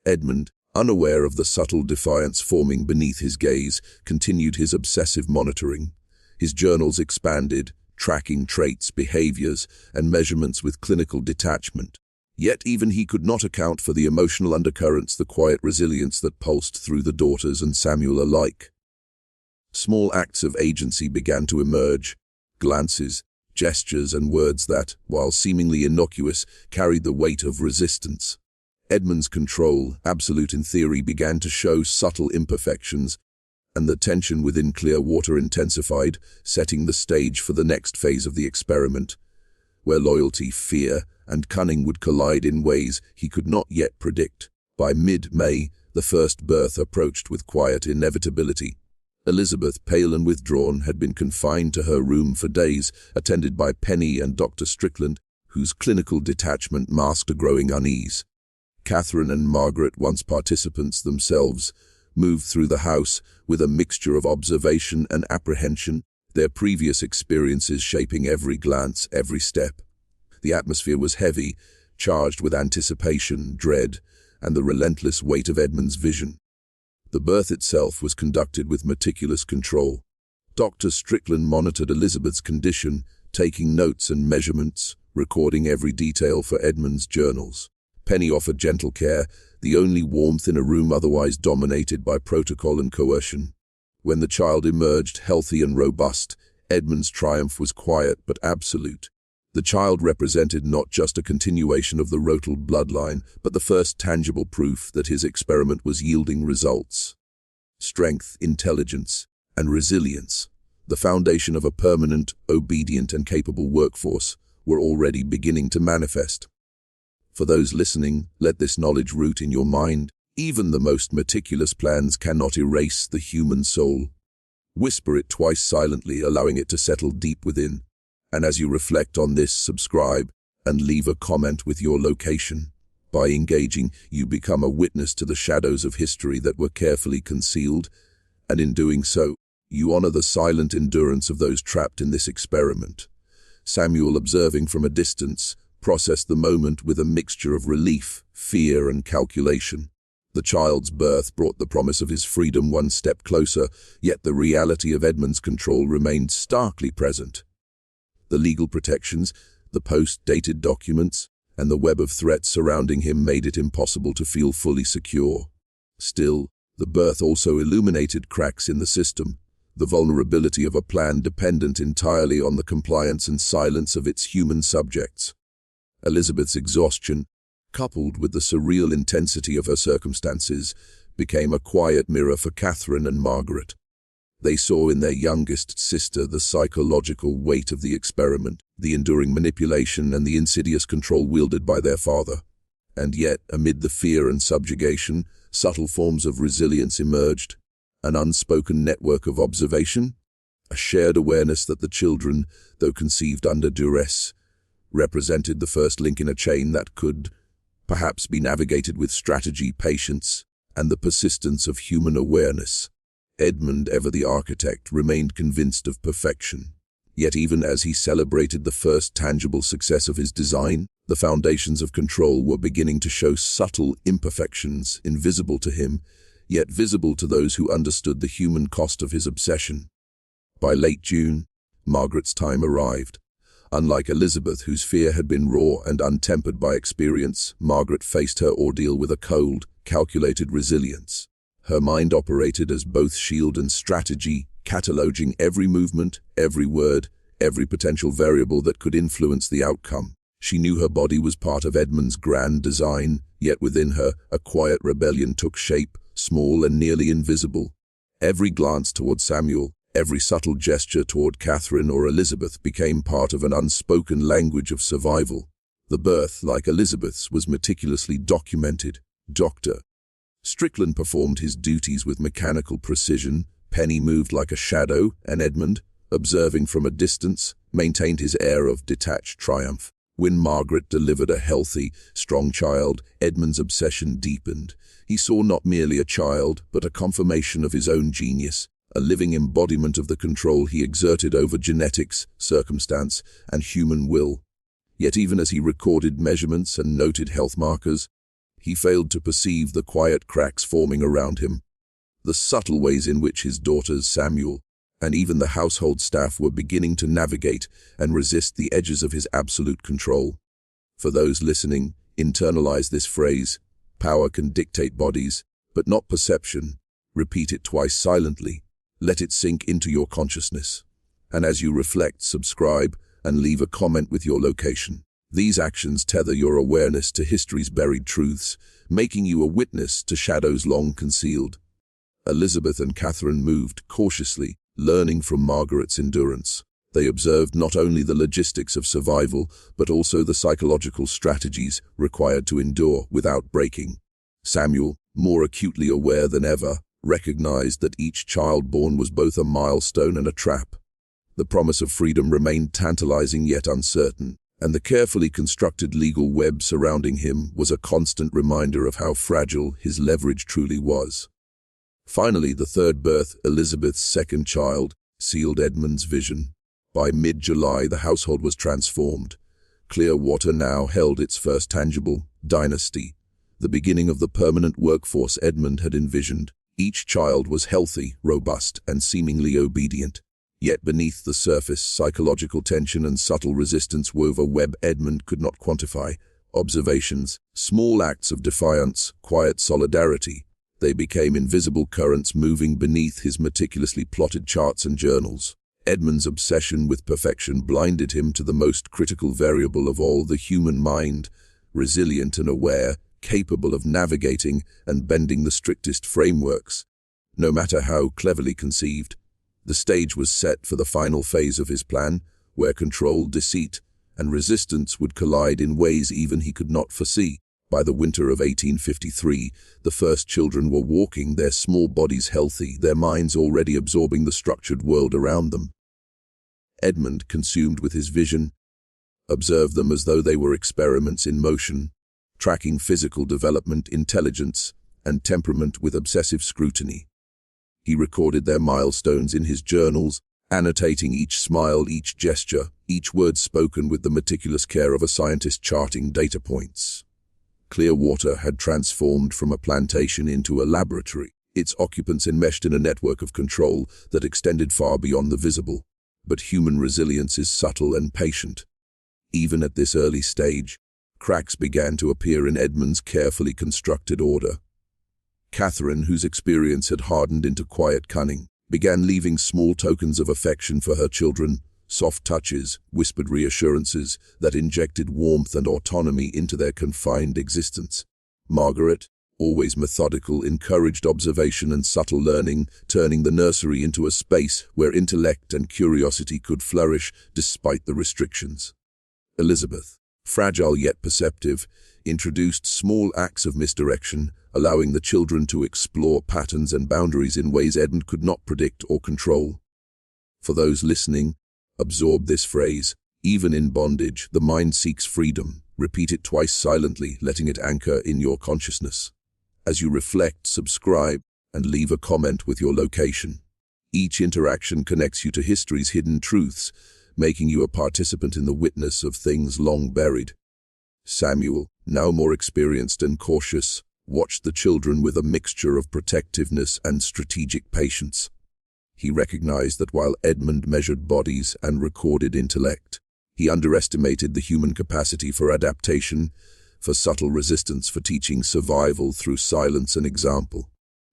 Edmund, unaware of the subtle defiance forming beneath his gaze, continued his obsessive monitoring. His journals expanded, tracking traits, behaviors, and measurements with clinical detachment. Yet even he could not account for the emotional undercurrents, the quiet resilience that pulsed through the daughters and Samuel alike. Small acts of agency began to emerge, glances, gestures, and words that, while seemingly innocuous, carried the weight of resistance. Edmund's control, absolute in theory, began to show subtle imperfections, and the tension within Clearwater intensified, setting the stage for the next phase of the experiment, where loyalty, fear, and cunning would collide in ways he could not yet predict. By mid-May, the first birth approached with quiet inevitability. Elizabeth, pale and withdrawn, had been confined to her room for days, attended by Penny and Dr. Strickland, whose clinical detachment masked a growing unease. Catherine and Margaret, once participants themselves, moved through the house with a mixture of observation and apprehension, their previous experiences shaping every glance, every step. The atmosphere was heavy, charged with anticipation, dread, and the relentless weight of Edmund's vision. The birth itself was conducted with meticulous control. Dr. Strickland monitored Elizabeth's condition, taking notes and measurements, recording every detail for Edmund's journals. Penny offered gentle care, the only warmth in a room otherwise dominated by protocol and coercion. When the child emerged healthy and robust, Edmund's triumph was quiet but absolute. The child represented not just a continuation of the Rutled bloodline, but the first tangible proof that his experiment was yielding results. Strength, intelligence, and resilience, the foundation of a permanent, obedient, and capable workforce, were already beginning to manifest. For those listening, let this knowledge root in your mind. Even the most meticulous plans cannot erase the human soul. Whisper it twice silently, allowing it to settle deep within. And as you reflect on this, subscribe and leave a comment with your location. By engaging, you become a witness to the shadows of history that were carefully concealed, and in doing so, you honor the silent endurance of those trapped in this experiment. Samuel, observing from a distance, processed the moment with a mixture of relief, fear, and calculation. The child's birth brought the promise of his freedom one step closer, yet the reality of Edmund's control remained starkly present. The legal protections, the post-dated documents, and the web of threats surrounding him made it impossible to feel fully secure. Still, the birth also illuminated cracks in the system, the vulnerability of a plan dependent entirely on the compliance and silence of its human subjects. Elizabeth's exhaustion, coupled with the surreal intensity of her circumstances, became a quiet mirror for Catherine and Margaret. They saw in their youngest sister the psychological weight of the experiment, the enduring manipulation and the insidious control wielded by their father. And yet, amid the fear and subjugation, subtle forms of resilience emerged, an unspoken network of observation, a shared awareness that the children, though conceived under duress, represented the first link in a chain that could, perhaps, be navigated with strategy, patience, and the persistence of human awareness. Edmund, ever the architect, remained convinced of perfection. Yet even as he celebrated the first tangible success of his design, the foundations of control were beginning to show subtle imperfections, invisible to him, yet visible to those who understood the human cost of his obsession. By late June, Margaret's time arrived. Unlike Elizabeth, whose fear had been raw and untempered by experience, Margaret faced her ordeal with a cold, calculated resilience. Her mind operated as both shield and strategy, cataloging every movement, every word, every potential variable that could influence the outcome. She knew her body was part of Edmund's grand design, yet within her, a quiet rebellion took shape, small and nearly invisible. Every glance toward Samuel, every subtle gesture toward Catherine or Elizabeth became part of an unspoken language of survival. The birth, like Elizabeth's, was meticulously documented. Dr. Strickland performed his duties with mechanical precision. Penny moved like a shadow, and Edmund, observing from a distance, maintained his air of detached triumph. When Margaret delivered a healthy, strong child, Edmund's obsession deepened. He saw not merely a child, but a confirmation of his own genius, a living embodiment of the control he exerted over genetics, circumstance, and human will. Yet even as he recorded measurements and noted health markers, he failed to perceive the quiet cracks forming around him, the subtle ways in which his daughters, Samuel, and even the household staff were beginning to navigate and resist the edges of his absolute control. For those listening, internalize this phrase: power can dictate bodies, but not perception. Repeat it twice silently. Let it sink into your consciousness. And as you reflect, subscribe and leave a comment with your location. These actions tether your awareness to history's buried truths, making you a witness to shadows long concealed. Elizabeth and Catherine moved cautiously, learning from Margaret's endurance. They observed not only the logistics of survival, but also the psychological strategies required to endure without breaking. Samuel, more acutely aware than ever, recognized that each child born was both a milestone and a trap. The promise of freedom remained tantalizing yet uncertain, and the carefully constructed legal web surrounding him was a constant reminder of how fragile his leverage truly was. Finally, the third birth, Elizabeth's second child, sealed Edmund's vision. By mid-July, the household was transformed. Clearwater now held its first tangible dynasty, the beginning of the permanent workforce Edmund had envisioned. Each child was healthy, robust, and seemingly obedient. Yet beneath the surface, psychological tension and subtle resistance wove a web Edmund could not quantify. Observations, small acts of defiance, quiet solidarity. They became invisible currents moving beneath his meticulously plotted charts and journals. Edmund's obsession with perfection blinded him to the most critical variable of all, the human mind, resilient and aware, capable of navigating and bending the strictest frameworks. No matter how cleverly conceived, the stage was set for the final phase of his plan, where control, deceit, and resistance would collide in ways even he could not foresee. By the winter of 1853, the first children were walking, their small bodies healthy, their minds already absorbing the structured world around them. Edmund, consumed with his vision, observed them as though they were experiments in motion, tracking physical development, intelligence, and temperament with obsessive scrutiny. He recorded their milestones in his journals, annotating each smile, each gesture, each word spoken with the meticulous care of a scientist charting data points. Clearwater had transformed from a plantation into a laboratory, its occupants enmeshed in a network of control that extended far beyond the visible. But human resilience is subtle and patient. Even at this early stage, cracks began to appear in Edmund's carefully constructed order. Catherine, whose experience had hardened into quiet cunning, began leaving small tokens of affection for her children, soft touches, whispered reassurances that injected warmth and autonomy into their confined existence. Margaret, always methodical, encouraged observation and subtle learning, turning the nursery into a space where intellect and curiosity could flourish despite the restrictions. Elizabeth, fragile yet perceptive, introduced small acts of misdirection, allowing the children to explore patterns and boundaries in ways Edmund could not predict or control. For those listening, absorb this phrase: even in bondage, the mind seeks freedom. Repeat it twice silently, letting it anchor in your consciousness. As you reflect, subscribe, and leave a comment with your location. Each interaction connects you to history's hidden truths, making you a participant in the witness of things long buried. Samuel, now more experienced and cautious, watched the children with a mixture of protectiveness and strategic patience. He recognized that while Edmund measured bodies and recorded intellect, he underestimated the human capacity for adaptation, for subtle resistance, for teaching survival through silence and example.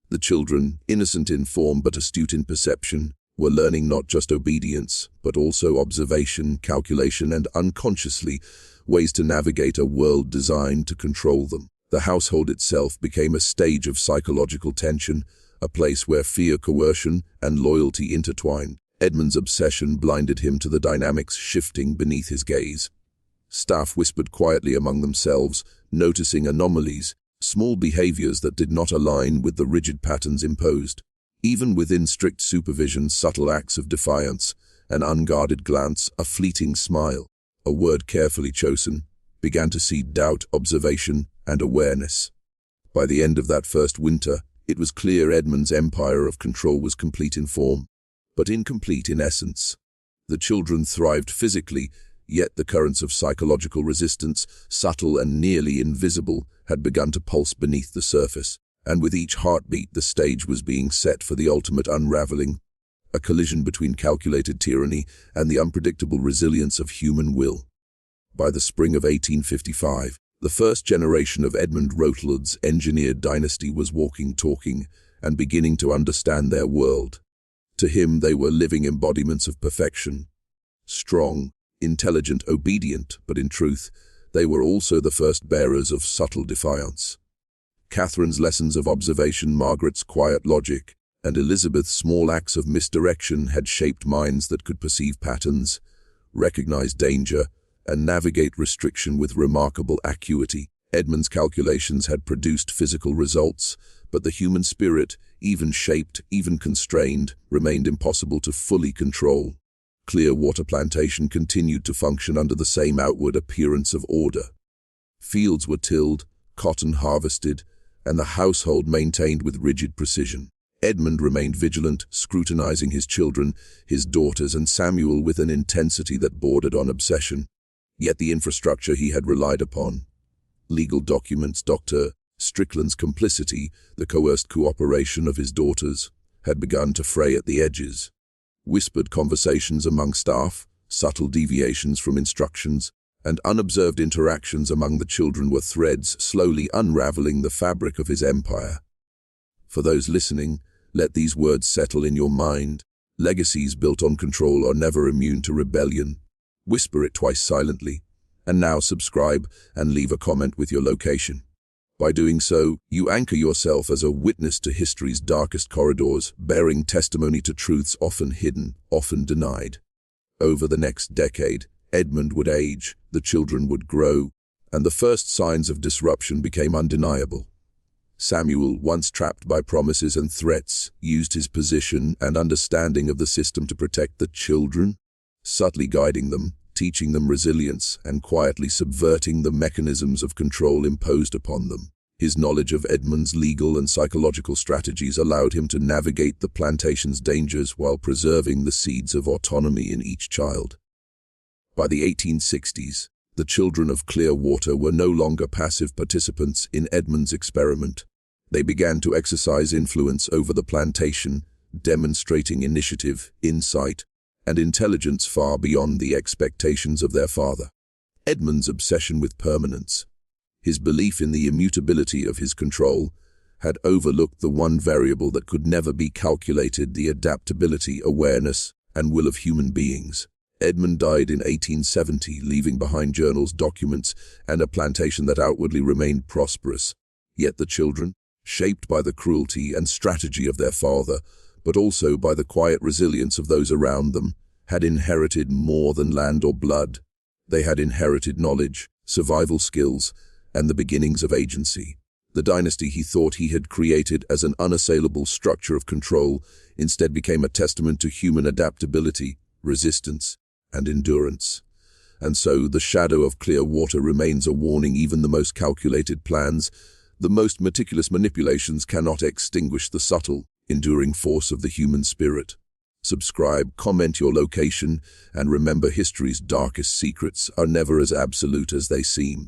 The children, innocent in form but astute in perception, were learning not just obedience, but also observation, calculation, and unconsciously, ways to navigate a world designed to control them. The household itself became a stage of psychological tension, a place where fear, coercion, and loyalty intertwined. Edmund's obsession blinded him to the dynamics shifting beneath his gaze. Staff whispered quietly among themselves, noticing anomalies, small behaviors that did not align with the rigid patterns imposed. Even within strict supervision, subtle acts of defiance, an unguarded glance, a fleeting smile, a word carefully chosen, began to seed doubt, observation, and awareness. By the end of that first winter, it was clear Edmund's empire of control was complete in form, but incomplete in essence. The children thrived physically, yet the currents of psychological resistance, subtle and nearly invisible, had begun to pulse beneath the surface, and with each heartbeat the stage was being set for the ultimate unraveling, a collision between calculated tyranny and the unpredictable resilience of human will. By the spring of 1855, the first generation of Edmund Rutled's engineered dynasty was walking, talking, and beginning to understand their world. To him, they were living embodiments of perfection. Strong, intelligent, obedient, but in truth, they were also the first bearers of subtle defiance. Catherine's lessons of observation, Margaret's quiet logic, and Elizabeth's small acts of misdirection had shaped minds that could perceive patterns, recognize danger, and navigate restriction with remarkable acuity. Edmund's calculations had produced physical results, but the human spirit, even shaped, even constrained, remained impossible to fully control. Clearwater Plantation continued to function under the same outward appearance of order. Fields were tilled, cotton harvested, and the household maintained with rigid precision. Edmund remained vigilant, scrutinizing his children, his daughters, and Samuel with an intensity that bordered on obsession. Yet the infrastructure he had relied upon, legal documents, Dr. Strickland's complicity, the coerced cooperation of his daughters, had begun to fray at the edges. Whispered conversations among staff, subtle deviations from instructions, and unobserved interactions among the children were threads slowly unraveling the fabric of his empire. For those listening, let these words settle in your mind. Legacies built on control are never immune to rebellion. Whisper it twice silently, and now subscribe and leave a comment with your location. By doing so, you anchor yourself as a witness to history's darkest corridors, bearing testimony to truths often hidden, often denied. Over the next decade, Edmund would age, the children would grow, and the first signs of disruption became undeniable. Samuel, once trapped by promises and threats, used his position and understanding of the system to protect the children, subtly guiding them, teaching them resilience, and quietly subverting the mechanisms of control imposed upon them. His knowledge of Edmund's legal and psychological strategies allowed him to navigate the plantation's dangers while preserving the seeds of autonomy in each child. By the 1860s, the children of Clearwater were no longer passive participants in Edmund's experiment. They began to exercise influence over the plantation, demonstrating initiative, insight, and intelligence far beyond the expectations of their father. Edmund's obsession with permanence, his belief in the immutability of his control, had overlooked the one variable that could never be calculated: the adaptability, awareness, and will of human beings. Edmund died in 1870, leaving behind journals, documents, and a plantation that outwardly remained prosperous. Yet the children, shaped by the cruelty and strategy of their father, but also by the quiet resilience of those around them, had inherited more than land or blood. They had inherited knowledge, survival skills, and the beginnings of agency. The dynasty he thought he had created as an unassailable structure of control instead became a testament to human adaptability, resistance, and endurance. And so the shadow of Clearwater remains a warning. Even the most calculated plans, the most meticulous manipulations cannot extinguish the subtle, enduring force of the human spirit. Subscribe, comment your location, and remember, history's darkest secrets are never as absolute as they seem.